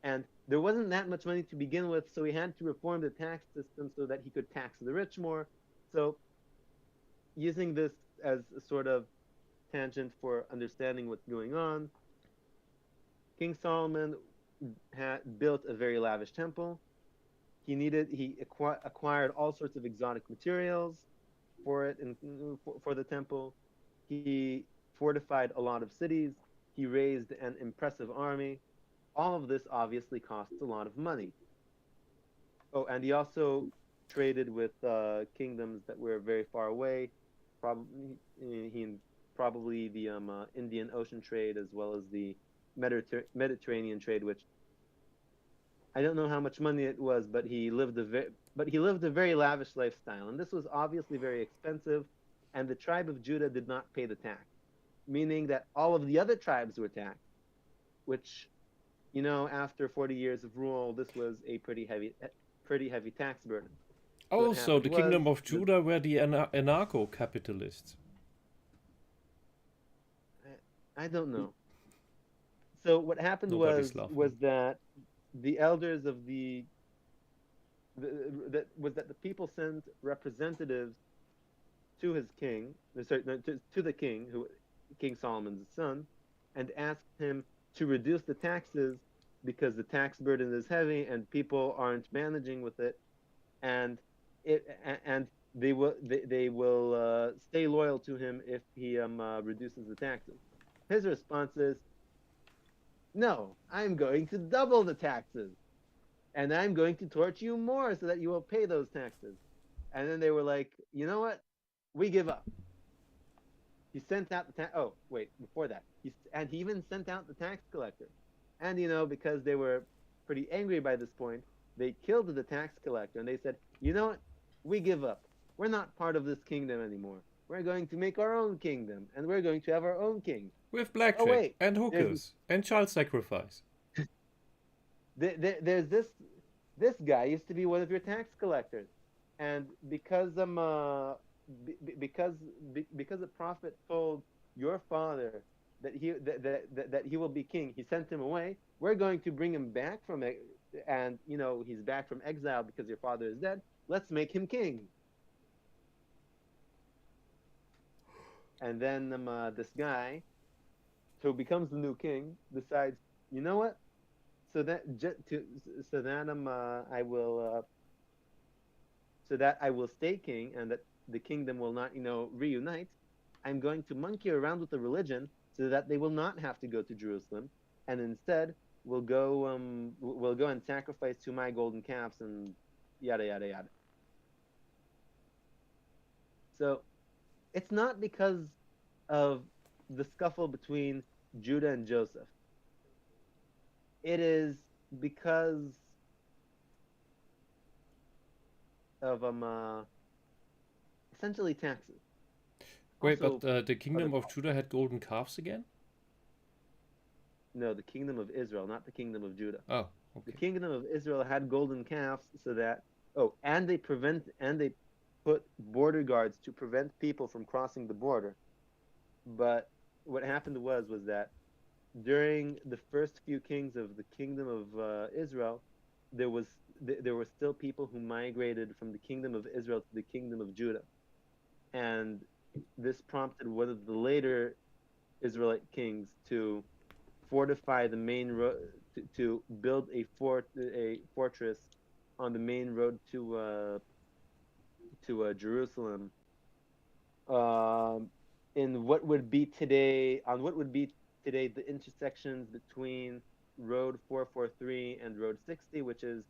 Speaker 2: And there wasn't that much money to begin with, so he had to reform the tax system so that he could tax the rich more. So using this as a sort of tangent for understanding what's going on, King Solomon had built a very lavish temple. He acquired all sorts of exotic materials for it and for the temple. He fortified a lot of cities. He raised an impressive army. All of this obviously costs a lot of money. Oh, and he also traded with kingdoms that were very far away, probably the Indian Ocean trade, as well as the Mediterranean trade, which I don't know how much money it was, but he lived a very lavish lifestyle, and this was obviously very expensive. And the tribe of Judah did not pay the tax, meaning that all of the other tribes were taxed, which, after 40 years of rule, this was a pretty heavy tax burden.
Speaker 1: Also, the kingdom of Judah were the anarcho-capitalists.
Speaker 2: I don't know. So what happened was that the elders of the people sent representatives to his king, to the king, King Solomon's son, and asked him to reduce the taxes because the tax burden is heavy and people aren't managing with it, and they will stay loyal to him if he reduces the taxes. His response is, no, I'm going to double the taxes, and I'm going to torture you more so that you will pay those taxes. And then they were like, you know what? We give up. He sent out the before that, he even sent out the tax collector. And because they were pretty angry by this point, they killed the tax collector and they said, you know what? We give up. We're not part of this kingdom anymore. We're going to make our own kingdom and we're going to have our own king.
Speaker 1: With
Speaker 2: Oh,
Speaker 1: blackjack
Speaker 2: wait.
Speaker 1: and hookers and child sacrifice.
Speaker 2: There's this guy used to be one of your tax collectors, and because because the prophet told your father that he will be king, he sent him away. We're going to bring him back from it, and he's back from exile because your father is dead. Let's make him king. And then this guy, who becomes the new king, decides, you know what? So that I will stay king, and that the kingdom will not reunite. I'm going to monkey around with the religion so that they will not have to go to Jerusalem, and instead we'll go and sacrifice to my golden calves and yada yada yada. So it's not because of the scuffle between Judah and Joseph. It is because of essentially taxes.
Speaker 1: Wait,
Speaker 2: Also,
Speaker 1: but the kingdom of Judah had golden calves again?
Speaker 2: No, the kingdom of Israel, not the kingdom of Judah.
Speaker 1: Oh, okay.
Speaker 2: The kingdom of Israel had golden calves so that and they put border guards to prevent people from crossing the border. But what happened was that during the first few kings of the kingdom of Israel, there were still people who migrated from the kingdom of Israel to the kingdom of Judah, and this prompted one of the later Israelite kings to fortify the main road, to build a fortress on the main road to Jerusalem, in what would be today the intersections between Road 443 and Road 60, which is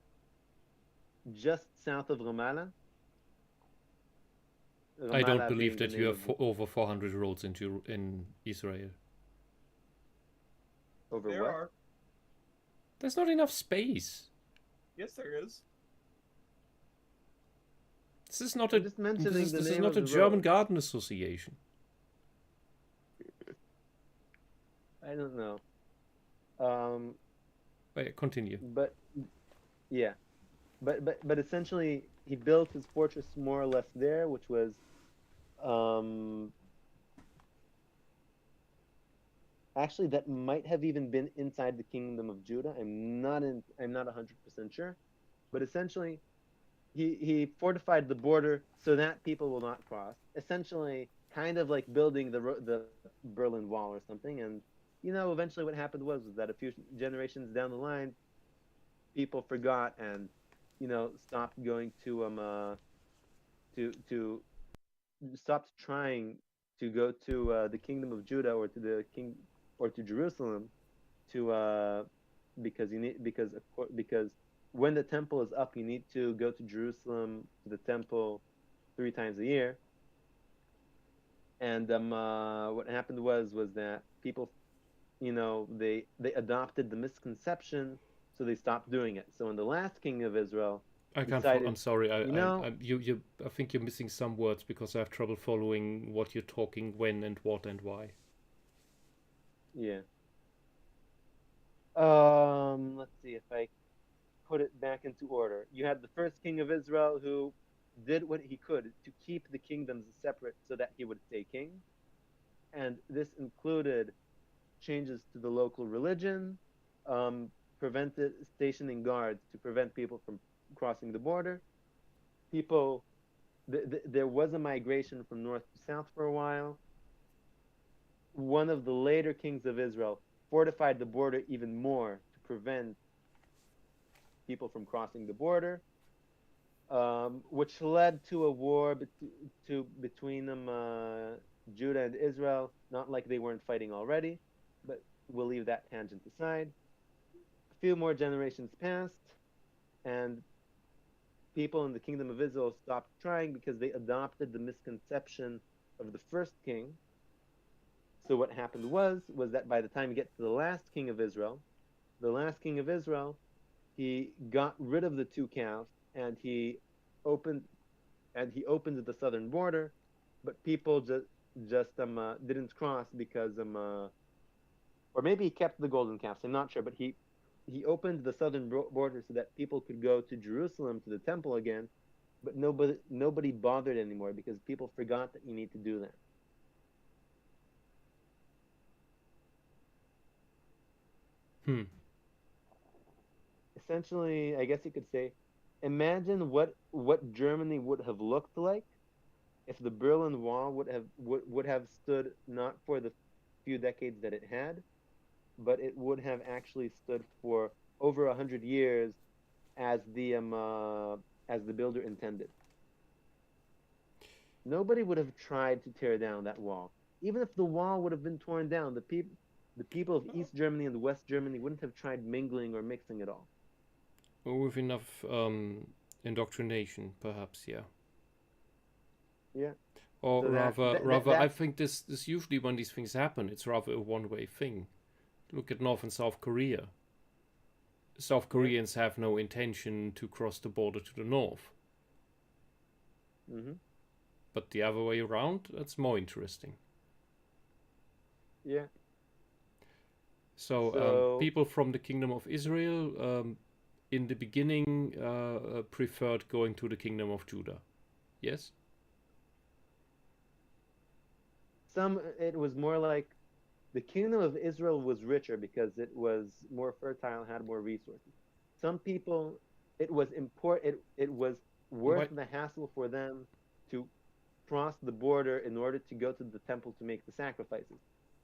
Speaker 2: just south of Ramallah.
Speaker 1: I don't believe that you have over 400 roads in Israel.
Speaker 2: Over
Speaker 4: there
Speaker 2: what?
Speaker 4: Are.
Speaker 1: There's not enough space.
Speaker 4: Yes, there is.
Speaker 1: This is not a German Garden Association.
Speaker 2: I don't know.
Speaker 1: Continue.
Speaker 2: But yeah, but essentially he built his fortress more or less there, which was actually that might have even been inside the kingdom of Judah. I'm not 100% sure, but essentially he fortified the border so that people will not cross. Essentially, kind of like building the Berlin Wall or something. And eventually what happened was that a few generations down the line, people forgot and stopped going to stopped trying to go to the kingdom of Judah or to Jerusalem because when the temple is up, you need to go to Jerusalem to the temple 3 times a year. And what happened was that people, they adopted the misconception, so they stopped doing it. So when the last king of Israel decided,
Speaker 1: I'm sorry. I think you're missing some words because I have trouble following what you're talking, when and what and why.
Speaker 2: Yeah. Let's see if I put it back into order. You had the first king of Israel who did what he could to keep the kingdoms separate so that he would stay king. And this included changes to the local religion, prevented stationing guards to prevent people from crossing the border. There was a migration from north to south for a while. One of the later kings of Israel fortified the border even more to prevent people from crossing the border, which led to a war between Judah and Israel. Not like they weren't fighting already, but we'll leave that tangent aside. A few more generations passed, and people in the kingdom of Israel stopped trying because they adopted the misconception of the first king. So what happened was that by the time you get to the last king of Israel he got rid of the two calves, and he opened the southern border, but people just didn't cross because or maybe he kept the golden calves. I'm not sure, but he opened the southern border so that people could go to Jerusalem to the temple again, but nobody bothered anymore because people forgot that you need to do that. Essentially, I guess you could say, imagine what Germany would have looked like if the Berlin Wall would have stood not for the few decades that it had, but it would have actually stood for over 100 years as the builder intended. Nobody would have tried to tear down that wall. Even if the wall would have been torn down, the people of East Germany and West Germany wouldn't have tried mingling or mixing at all.
Speaker 1: Or with enough indoctrination, perhaps, yeah.
Speaker 2: Yeah.
Speaker 1: Or
Speaker 2: so
Speaker 1: rather, I think this usually when these things happen, it's rather a one-way thing. Look at North and South Korea. South Koreans have no intention to cross the border to the north.
Speaker 2: Mm-hmm.
Speaker 1: But the other way around, that's more interesting.
Speaker 2: Yeah.
Speaker 1: So people from the Kingdom of Israel, in the beginning, preferred going to the Kingdom of Judah. Yes?
Speaker 2: It was more like the Kingdom of Israel was richer because it was more fertile, had more resources. Some people, it was worth the hassle for them to cross the border in order to go to the temple to make the sacrifices,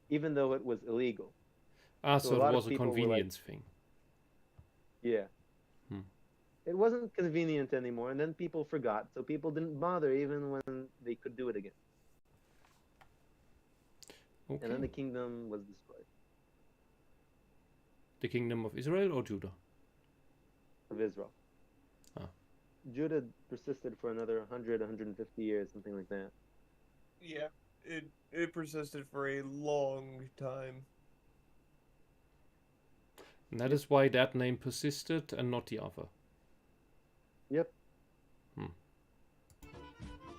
Speaker 2: even though it was illegal.
Speaker 1: So it was a convenience thing.
Speaker 2: Yeah. It wasn't convenient anymore, and then people forgot, so people didn't bother even when they could do it again.
Speaker 1: Okay.
Speaker 2: And then the kingdom was destroyed.
Speaker 1: The Kingdom of Israel or Judah?
Speaker 2: Of Israel. Judah persisted for another 100, 150 years, something like that.
Speaker 4: Yeah, it persisted for a long time.
Speaker 1: And that is why that name persisted and not the other.
Speaker 2: Yep.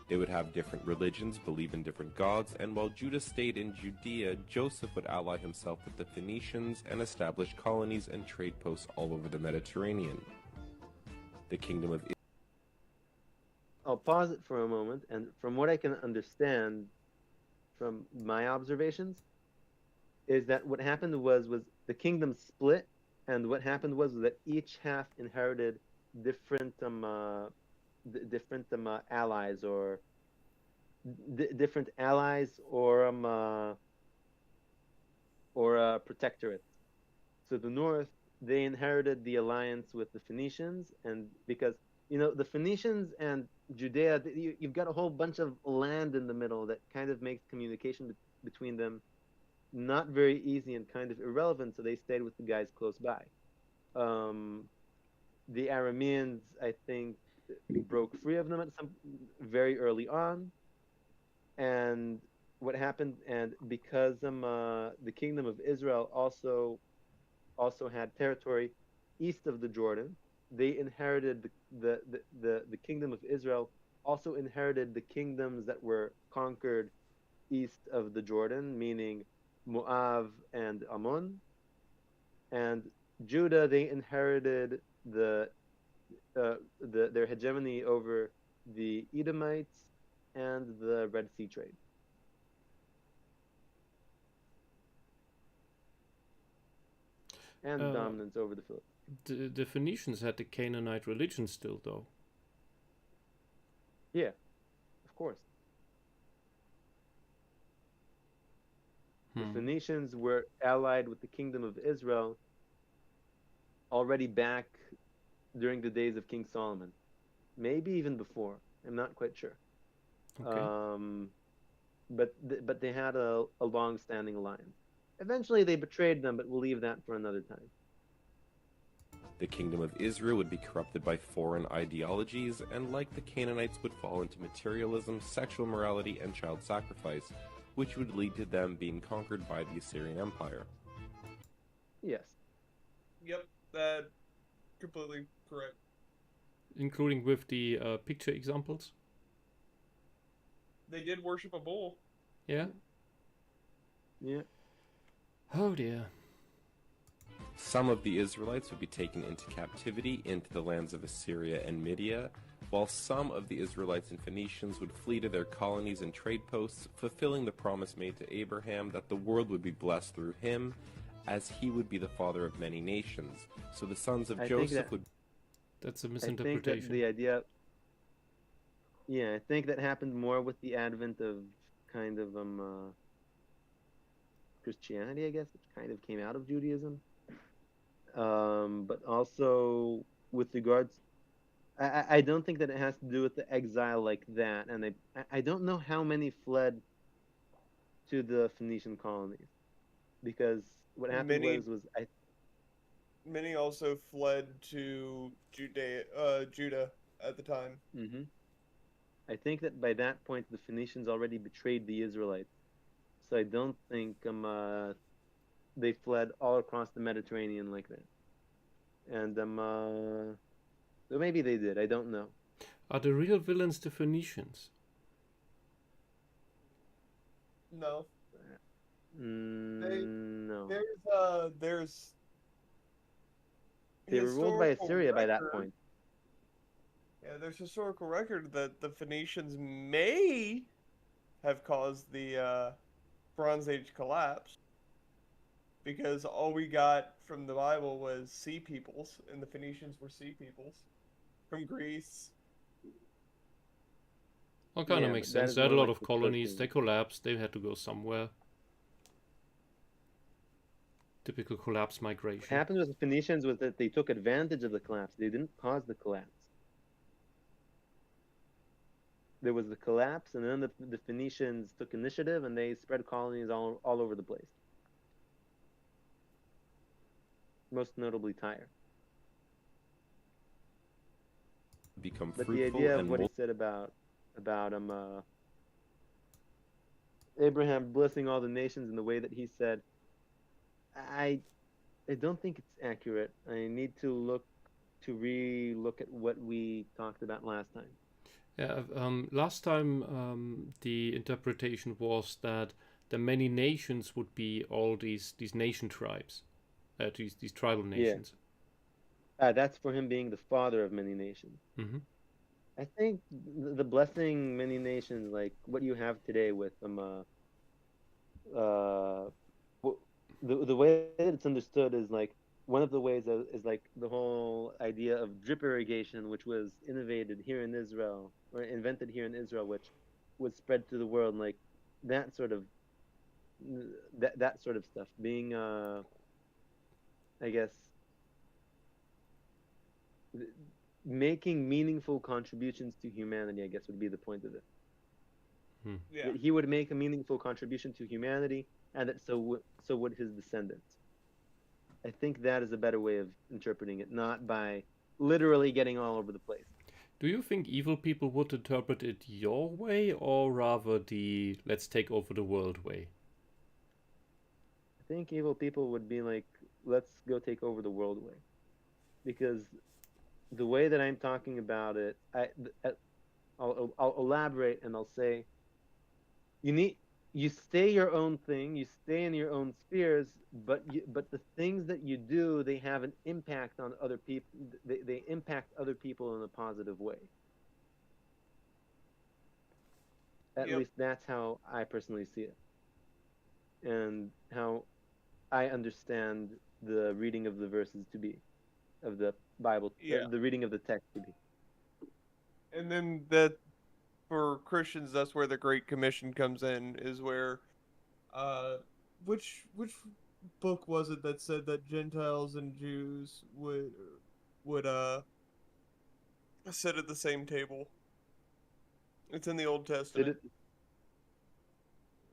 Speaker 3: They would have different religions, believe in different gods, and while Judah stayed in Judea, Joseph would ally himself with the Phoenicians and establish colonies and trade posts all over the Mediterranean. The Kingdom of
Speaker 2: I'll pause it for a moment, and from what I can understand from my observations, is that what happened was the kingdom split, and what happened was that each half inherited different allies or different allies or protectorates. So the north, they inherited the alliance with the Phoenicians, and because the Phoenicians and Judea, you've got a whole bunch of land in the middle that kind of makes communication between them not very easy and kind of irrelevant, so they stayed with the guys close by. The Arameans, I think, broke free of them at some very early on, and what happened, and because the Kingdom of Israel also had territory east of the Jordan, they inherited the Kingdom of Israel also inherited the kingdoms that were conquered east of the Jordan, meaning Moab and Ammon, and Judah, they inherited their hegemony over the Edomites and the Red Sea trade. And dominance over the Philippines.
Speaker 1: The Phoenicians had the Canaanite religion still, though.
Speaker 2: Yeah, of course. The Phoenicians were allied with the Kingdom of Israel already back during the days of King Solomon. Maybe even before. I'm not quite sure.
Speaker 1: Okay.
Speaker 2: But they had a long-standing alliance. Eventually they betrayed them, but we'll leave that for another time.
Speaker 3: The Kingdom of Israel would be corrupted by foreign ideologies, and like the Canaanites would fall into materialism, sexual morality, and child sacrifice, which would lead to them being conquered by the Assyrian Empire.
Speaker 2: Yes.
Speaker 4: Yep, that completely correct.
Speaker 1: Including with the picture examples?
Speaker 4: They did worship a bull.
Speaker 1: Yeah?
Speaker 2: Yeah.
Speaker 1: Oh dear.
Speaker 3: Some of the Israelites would be taken into captivity into the lands of Assyria and Media, while some of the Israelites and Phoenicians would flee to their colonies and trade posts, fulfilling the promise made to Abraham that the world would be blessed through him, as he would be the father of many nations. So the sons of Joseph would...
Speaker 1: That's a
Speaker 2: I think
Speaker 1: misinterpretation.
Speaker 2: that the idea... Yeah, I think that happened more with the advent of kind of Christianity, I guess, which kind of came out of Judaism. But also with regards, I don't think that it has to do with the exile like that. And I don't know how many fled to the Phoenician colonies, because what happened was
Speaker 4: many also fled to Judah at the time.
Speaker 2: Mm-hmm. I think that by that point the Phoenicians already betrayed the Israelites, so I don't think they fled all across the Mediterranean like that. And so maybe they did. I don't know.
Speaker 1: Are the real villains the Phoenicians?
Speaker 4: No.
Speaker 2: No.
Speaker 4: There's
Speaker 2: They were ruled by Assyria by that point.
Speaker 4: Yeah, there's historical record that the Phoenicians may have caused the Bronze Age collapse, because all we got from the Bible was sea peoples, and the Phoenicians were sea peoples from Greece.
Speaker 1: Well, kind of makes sense. They had a lot of colonies. They collapsed. They had to go somewhere. Typical collapse migration.
Speaker 2: What happened with the Phoenicians was that they took advantage of the collapse. They didn't cause the collapse. There was the collapse, and then the Phoenicians took initiative, and they spread colonies all over the place. Most notably Tyre.
Speaker 3: Become
Speaker 2: but
Speaker 3: fruitful.
Speaker 2: The idea of what he said about Abraham blessing all the nations in the way that he said, I don't think it's accurate. I need to re-look at what we talked about last time.
Speaker 1: Yeah, last time the interpretation was that the many nations would be all these nation tribes, these tribal nations.
Speaker 2: Yeah. That's for him being the father of many nations.
Speaker 1: Mm-hmm.
Speaker 2: I think the blessing many nations, like what you have today with the way that it's understood is like one of the ways is like the whole idea of drip irrigation, which was innovated here in Israel or invented here in Israel, which was spread to the world, like that sort of stuff being I guess making meaningful contributions to humanity, I guess would be the point of it.
Speaker 4: Yeah.
Speaker 2: That he would make a meaningful contribution to humanity, and that so would his descendants. I think that is a better way of interpreting it, not by literally getting all over the place.
Speaker 1: Do you think evil people would interpret it your way, or rather the let's take over the world way?
Speaker 2: I think evil people would be like, let's go take over the world way. Because the way that I'm talking about it, I'll elaborate and I'll say, you stay your own thing, you stay in your own spheres, but the things that you do, they have an impact on other people. They impact other people in a positive way. At least that's how I personally see it, and how I understand the reading of the verses to be, of the Bible, the reading of the text to be.
Speaker 4: And then that, for Christians, that's where the Great Commission comes in, is where, which book was it that said that Gentiles and Jews would sit at the same table? It's in the Old Testament.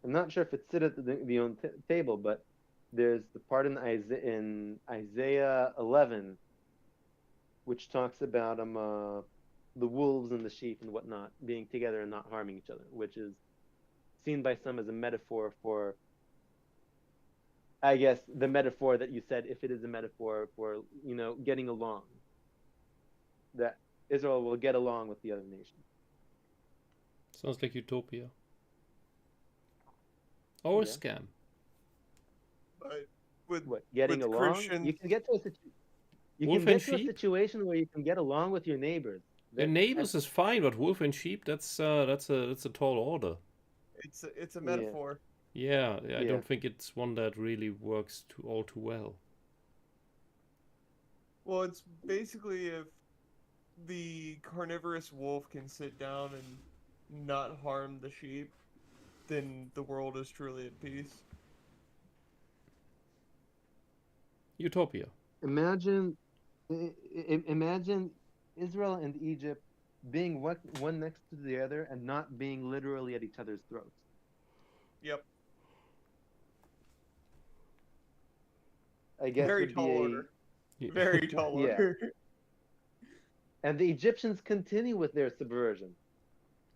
Speaker 2: I'm not sure if it's sit at the own table, but there's the part in Isaiah 11, which talks about the wolves and the sheep and whatnot being together and not harming each other, which is seen by some as a metaphor for, I guess, the metaphor that you said, if it is a metaphor for, getting along, that Israel will get along with the other nations.
Speaker 1: Sounds like utopia. Or a
Speaker 2: Yeah.
Speaker 1: scam.
Speaker 4: But with
Speaker 2: What, getting
Speaker 4: with
Speaker 2: along? You
Speaker 4: Christians,
Speaker 2: can get to
Speaker 1: Wolf and
Speaker 2: a
Speaker 1: sheep?
Speaker 2: situation where you can get along with your neighbors.
Speaker 1: Your
Speaker 2: That and
Speaker 1: neighbors is fine, but wolf and sheep, that's a tall order.
Speaker 4: it's a
Speaker 2: yeah,
Speaker 4: metaphor.
Speaker 1: Yeah, I
Speaker 2: yeah.
Speaker 1: don't think it's one that really works all too well.
Speaker 4: Well, it's basically if the carnivorous wolf can sit down and not harm the sheep, then the world is truly at peace.
Speaker 1: Utopia.
Speaker 2: Imagine, imagine Israel and Egypt being one next to the other and not being literally at each other's throats.
Speaker 4: Yep.
Speaker 2: I guess
Speaker 4: Very
Speaker 2: would
Speaker 4: tall
Speaker 2: be
Speaker 4: order. Very tall
Speaker 2: yeah.
Speaker 4: order.
Speaker 2: And the Egyptians continue with their subversion.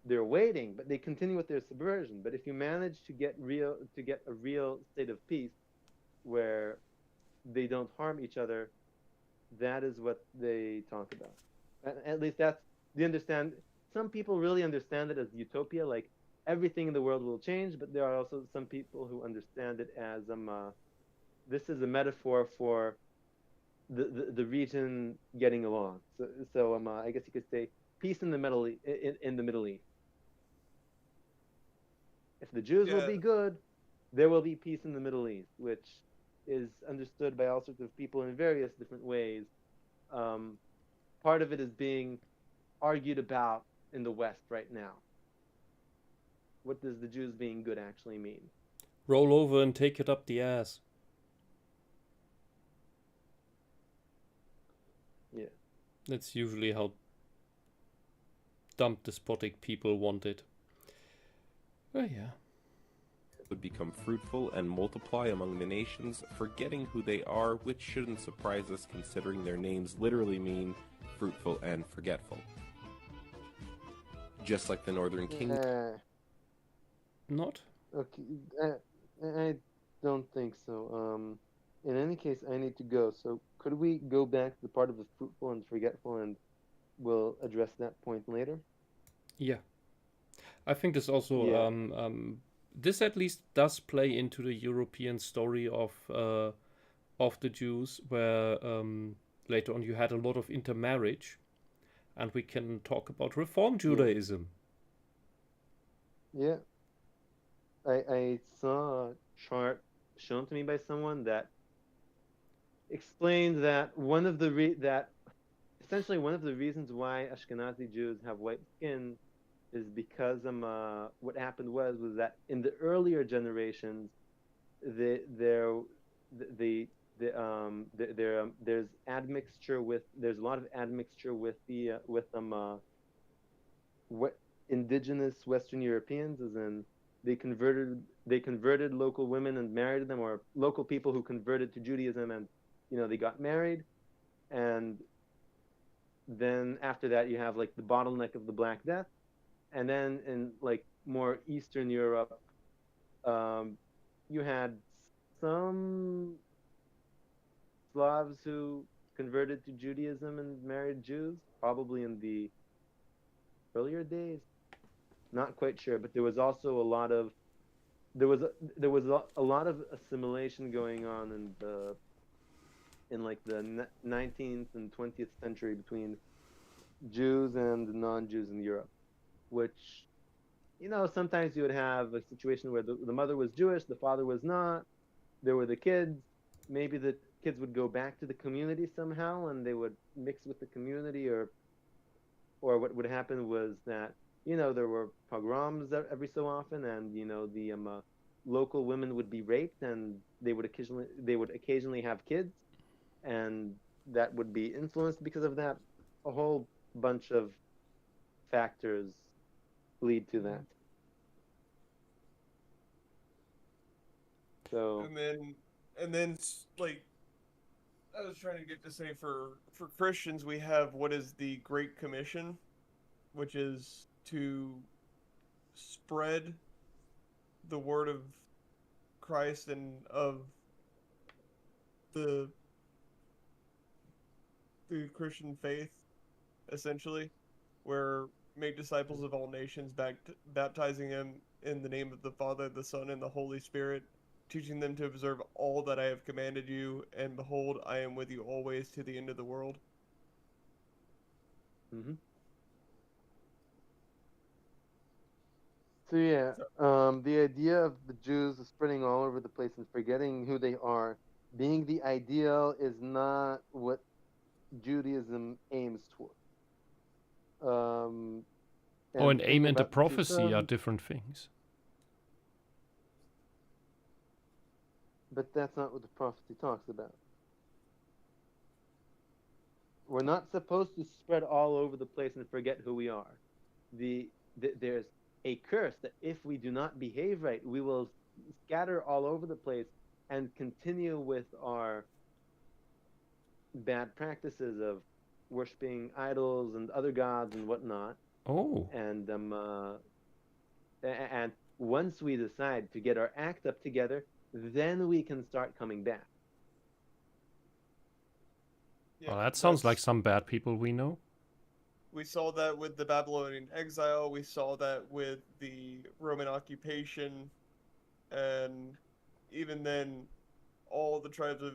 Speaker 2: They're waiting, but they continue with their subversion. But if you manage to get a real state of peace where they don't harm each other, that is what they talk about. At least that's they understand. Some people really understand it as utopia, like everything in the world will change. But there are also some people who understand it as this is a metaphor for the region getting along. So I guess you could say peace in the in the Middle East. If the Jews will
Speaker 4: Yeah.
Speaker 2: be good, there will be peace in the Middle East, which is understood by all sorts of people in various different ways. Um, Part of it is being argued about in the West right now. What does the Jews being good actually mean?
Speaker 1: Roll over and take it up the ass.
Speaker 2: Yeah.
Speaker 1: That's usually how dumb despotic people want it. Oh yeah.
Speaker 3: Would become fruitful and multiply among the nations, forgetting who they are, which shouldn't surprise us considering their names literally mean fruitful and forgetful. Just like the northern kingdom.
Speaker 1: Not?
Speaker 2: Okay. I don't think so. In any case, I need to go. So could we go back to the part of the fruitful and forgetful, and we'll address that point later?
Speaker 1: Yeah. I think this also
Speaker 2: Yeah.
Speaker 1: this at least does play into the European story of the Jews, where later on you had a lot of intermarriage, and we can talk about Reform Judaism.
Speaker 2: Yeah. I saw a chart shown to me by someone that explained that essentially one of the reasons why Ashkenazi Jews have white skin is because what happened was that in the earlier generations there's there's a lot of admixture with what indigenous Western Europeans, as in they converted local women and married them, or local people who converted to Judaism, and they got married. And then after that you have like the bottleneck of the Black Death. And then in like more Eastern Europe, you had some Slavs who converted to Judaism and married Jews, probably in the earlier days. Not quite sure, but there was also a lot of a lot of assimilation going on in like the 19th and 20th century between Jews and non-Jews in Europe, which sometimes you would have a situation where the mother was Jewish, the father was not. There were the kids. Maybe the kids would go back to the community somehow, and they would mix with the community, or what would happen was that there were pogroms every so often, and the local women would be raped, and they would occasionally have kids, and that would be influenced because of that. A whole bunch of factors lead to that. So
Speaker 4: and then like I was trying to get to say for Christians we have what is the Great Commission, which is to spread the word of Christ and of the Christian faith essentially, where make disciples of all nations, baptizing them in the name of the Father, the Son, and the Holy Spirit, teaching them to observe all that I have commanded you, and behold, I am with you always to the end of the world.
Speaker 2: Mm-hmm. So yeah, the idea of the Jews spreading all over the place and forgetting who they are, being the ideal, is not what Judaism aims toward.
Speaker 1: Oh,
Speaker 2: And
Speaker 1: and
Speaker 2: the
Speaker 1: aim
Speaker 2: thing
Speaker 1: and the
Speaker 2: about the two
Speaker 1: prophecy are
Speaker 2: sons,
Speaker 1: different things.
Speaker 2: but that's not what the prophecy talks about. We're not supposed to spread all over the place and forget who we are. There's a curse that if we do not behave right, we will scatter all over the place and continue with our bad practices of worshiping idols and other gods and whatnot.
Speaker 1: Oh.
Speaker 2: And once we decide to get our act up together, then we can start coming back.
Speaker 4: Yeah,
Speaker 1: Well, that sounds like some bad people we know.
Speaker 4: We saw that with the Babylonian exile. We saw that with the Roman occupation, and even then, all the tribes of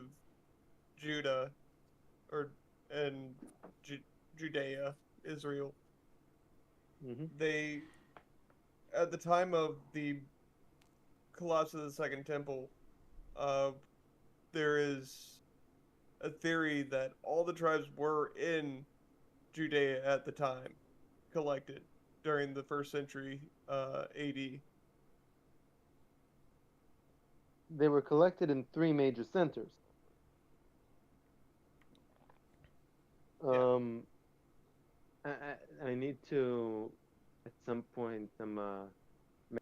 Speaker 4: Judah, and Judea, Israel,
Speaker 2: Mm-hmm.
Speaker 4: they, at the time of the collapse of the Second Temple, there is a theory that all the tribes were in Judea at the time, collected during the first century AD.
Speaker 2: They were collected in 3 major centers. I need to, at some point,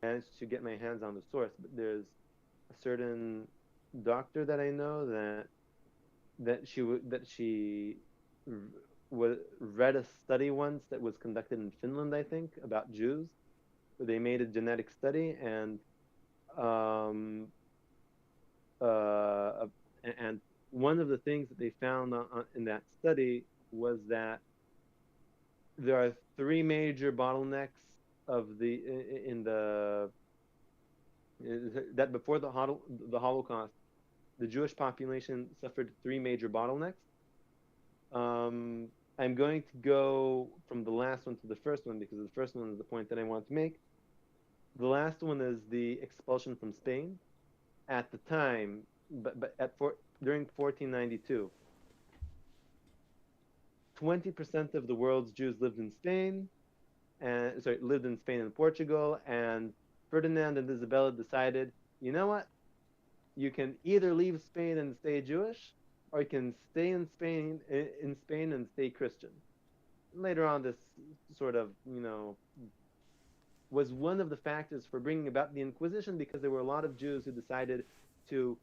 Speaker 2: manage to get my hands on the source. But there's a certain doctor that I know that she read a study once that was conducted in Finland, I think, about Jews, where they made a genetic study, and and one of the things that they found in that study was that there are 3 major bottlenecks of the in the that before the Holocaust, the Jewish population suffered 3 major bottlenecks. I'm going to go from the last one to the first one because the first one is the point that I want to make. The last one is the expulsion from Spain. At the time, during 1492, 20% of the world's Jews lived in Spain, lived in Spain and Portugal, and Ferdinand and Isabella decided, you know what? You can either leave Spain and stay Jewish, or you can stay in Spain and stay Christian. Later on, this sort of, was one of the factors for bringing about the Inquisition, because there were a lot of Jews who decided to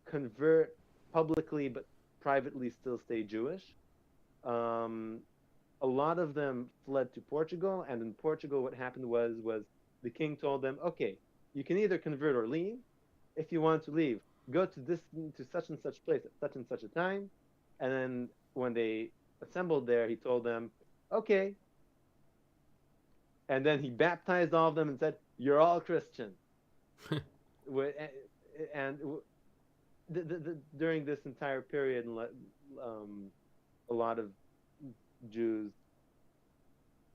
Speaker 2: convert publicly but privately still stay Jewish. A lot of them fled to Portugal, and in Portugal what happened was the king told them, okay, you can either convert or leave. If you want to leave, go to such and such place at such and such a time. And then when they assembled there, he told them, okay. And then he baptized all of them and said, you're all Christian. And during this entire period, a lot of Jews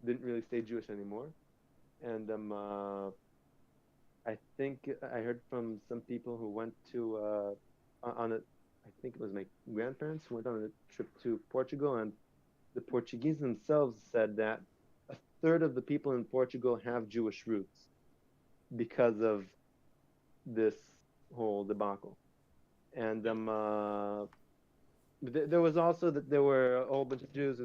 Speaker 2: didn't really stay Jewish anymore. And I think I heard from some people who went to I think it was my grandparents who went on a trip to Portugal, and the Portuguese themselves said that a third of the people in Portugal have Jewish roots because of this whole debacle. And there was also that there were a whole bunch of Jews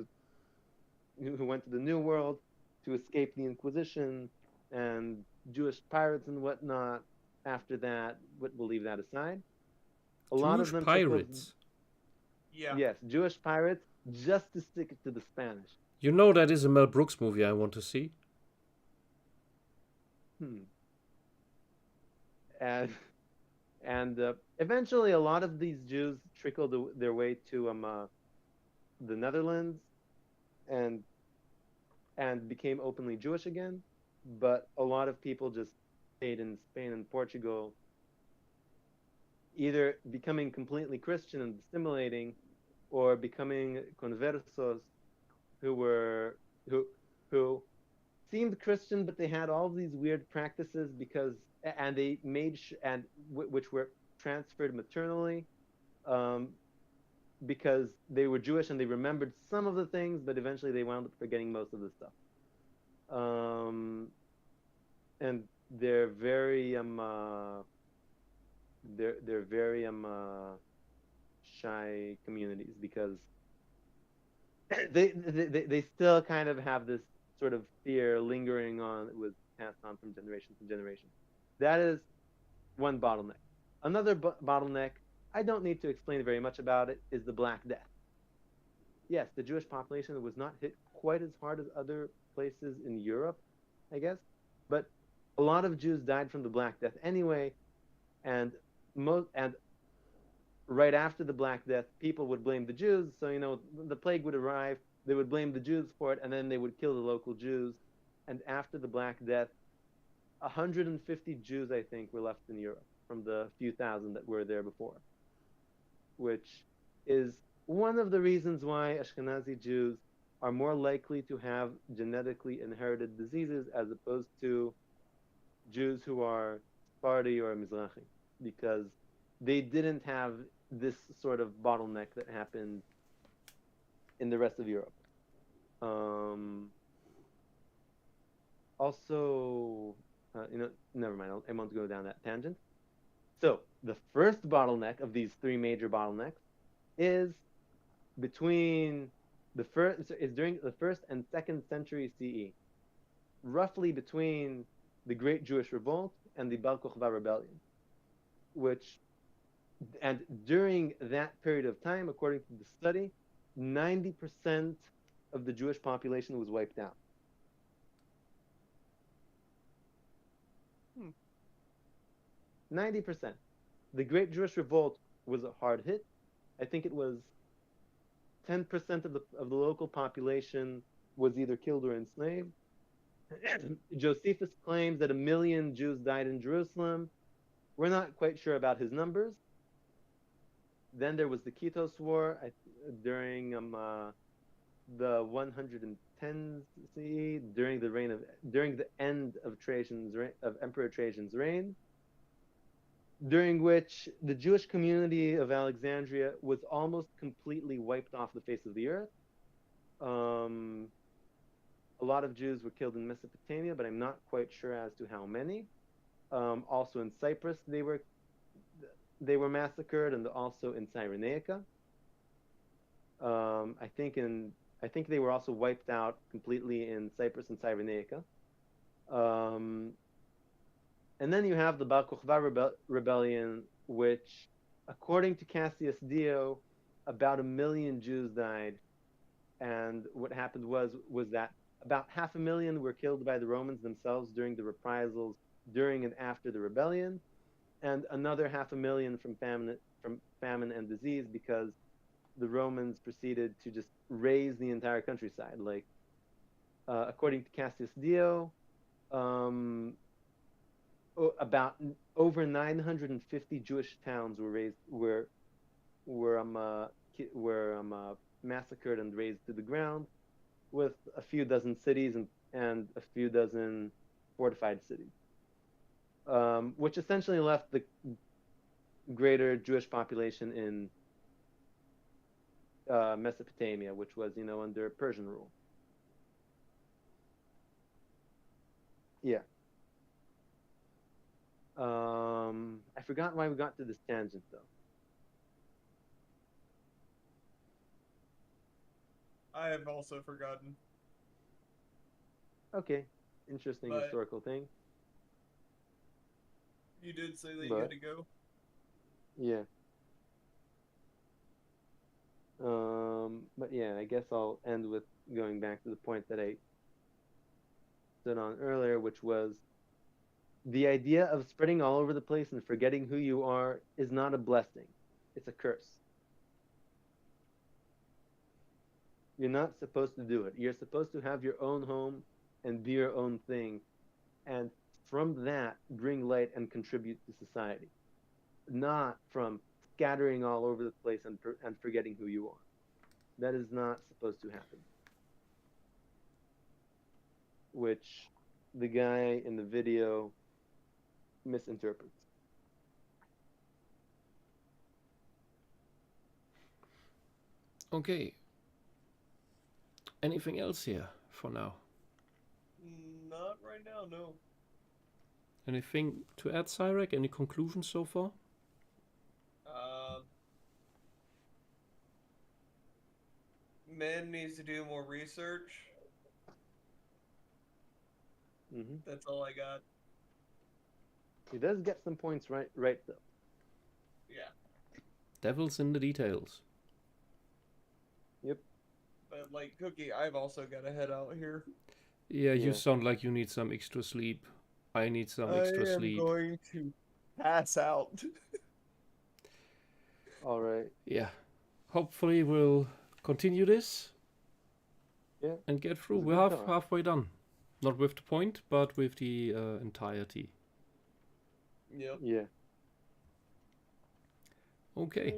Speaker 2: who went to the New World to escape the Inquisition, and Jewish pirates and whatnot. After that, we'll leave that aside. A lot of them
Speaker 1: pirates.
Speaker 2: Yes, Jewish pirates, just to stick it to the Spanish.
Speaker 1: You know that is a Mel Brooks movie I want to see.
Speaker 2: And eventually, a lot of these Jews trickled their way to the Netherlands, and and became openly Jewish again, but a lot of people just stayed in Spain and Portugal, either becoming completely Christian and assimilating, or becoming conversos, who were who who seemed Christian, but they had all these weird practices because, and they made which were transferred maternally, um, because they were Jewish and they remembered some of the things, but eventually they wound up forgetting most of the stuff. And they're very they're very shy communities because they still kind of have this sort of fear lingering on. It was passed on from generation to generation. That is one bottleneck. Another bottleneck, I don't need to explain very much about it, is the Black Death. Yes, the Jewish population was not hit quite as hard as other places in Europe, I guess, but a lot of Jews died from the Black Death anyway, and right after the Black Death, people would blame the Jews. So, the plague would arrive, they would blame the Jews for it, and then they would kill the local Jews. And after the Black Death, 150 Jews, I think, were left in Europe from the few thousand that were there before, which is one of the reasons why Ashkenazi Jews are more likely to have genetically inherited diseases as opposed to Jews who are Sephardi or Mizrahi, because they didn't have this sort of bottleneck that happened in the rest of Europe. Also, never mind, I won't go down that tangent. So the first bottleneck of these three major bottlenecks is during the 1st and 2nd century CE, roughly between the Great Jewish Revolt and the Bar Kokhba Rebellion, and during that period of time, according to the study, 90% of the Jewish population was wiped out. 90%. The Great Jewish Revolt was a hard hit. I think it was 10% of the local population was either killed or enslaved. Josephus claims that 1 million Jews died in Jerusalem. We're not quite sure about his numbers. Then there was the Kitos War during the 110 CE, during the end of Emperor Trajan's reign, during which the Jewish community of Alexandria was almost completely wiped off the face of the earth. A lot of Jews were killed in Mesopotamia, but I'm not quite sure as to how many. Also in Cyprus, they were massacred, and also in Cyrenaica. I think they were also wiped out completely in Cyprus and Cyrenaica. And then you have the Bar Kokhba rebellion, which, according to Cassius Dio, about 1 million Jews died. And what happened was that about 500,000 were killed by the Romans themselves during the reprisals during and after the rebellion, and another 500,000 from famine and disease, because the Romans proceeded to just raze the entire countryside. Like, according to Cassius Dio, about over 950 Jewish towns were massacred and razed to the ground, with a few dozen cities and a few dozen fortified cities, which essentially left the greater Jewish population in Mesopotamia, which was, under Persian rule. Yeah. I forgot why we got to this tangent, though.
Speaker 4: I have also forgotten.
Speaker 2: Okay. Interesting historical thing.
Speaker 4: You did say that you had to go.
Speaker 2: Yeah. But yeah, I guess I'll end with going back to the point that I stood on earlier, which was the idea of spreading all over the place and forgetting who you are is not a blessing. It's a curse. You're not supposed to do it. You're supposed to have your own home and be your own thing, and from that bring light and contribute to society, not from scattering all over the place and forgetting who you are. That is not supposed to happen. Which the guy in the video misinterprets.
Speaker 1: Okay. Anything else here for now?
Speaker 4: Not right now, no.
Speaker 1: Anything to add, Cyrek? Any conclusions so far?
Speaker 4: Men needs to do more research.
Speaker 2: Mm-hmm.
Speaker 4: That's all I got.
Speaker 2: He does get some points right though.
Speaker 4: Yeah.
Speaker 1: Devil's in the details.
Speaker 2: Yep.
Speaker 4: But like Cookie, I've also got to head out here.
Speaker 1: Yeah, you sound like you need some extra sleep. I need some extra sleep.
Speaker 4: I am going to pass out.
Speaker 2: All right.
Speaker 1: Yeah. Hopefully we'll continue this.
Speaker 2: Yeah.
Speaker 1: And get through.
Speaker 2: It's a
Speaker 1: We're
Speaker 2: good talk.
Speaker 1: halfway done. Not with the point, but with the entirety.
Speaker 4: Yep.
Speaker 2: Yeah.
Speaker 1: Okay.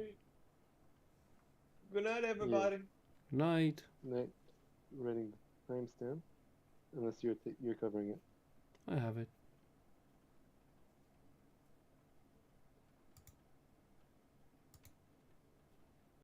Speaker 4: Good night, everybody.
Speaker 1: Good night.
Speaker 2: Night. Writing the timestamp, unless you're covering it.
Speaker 1: I have it.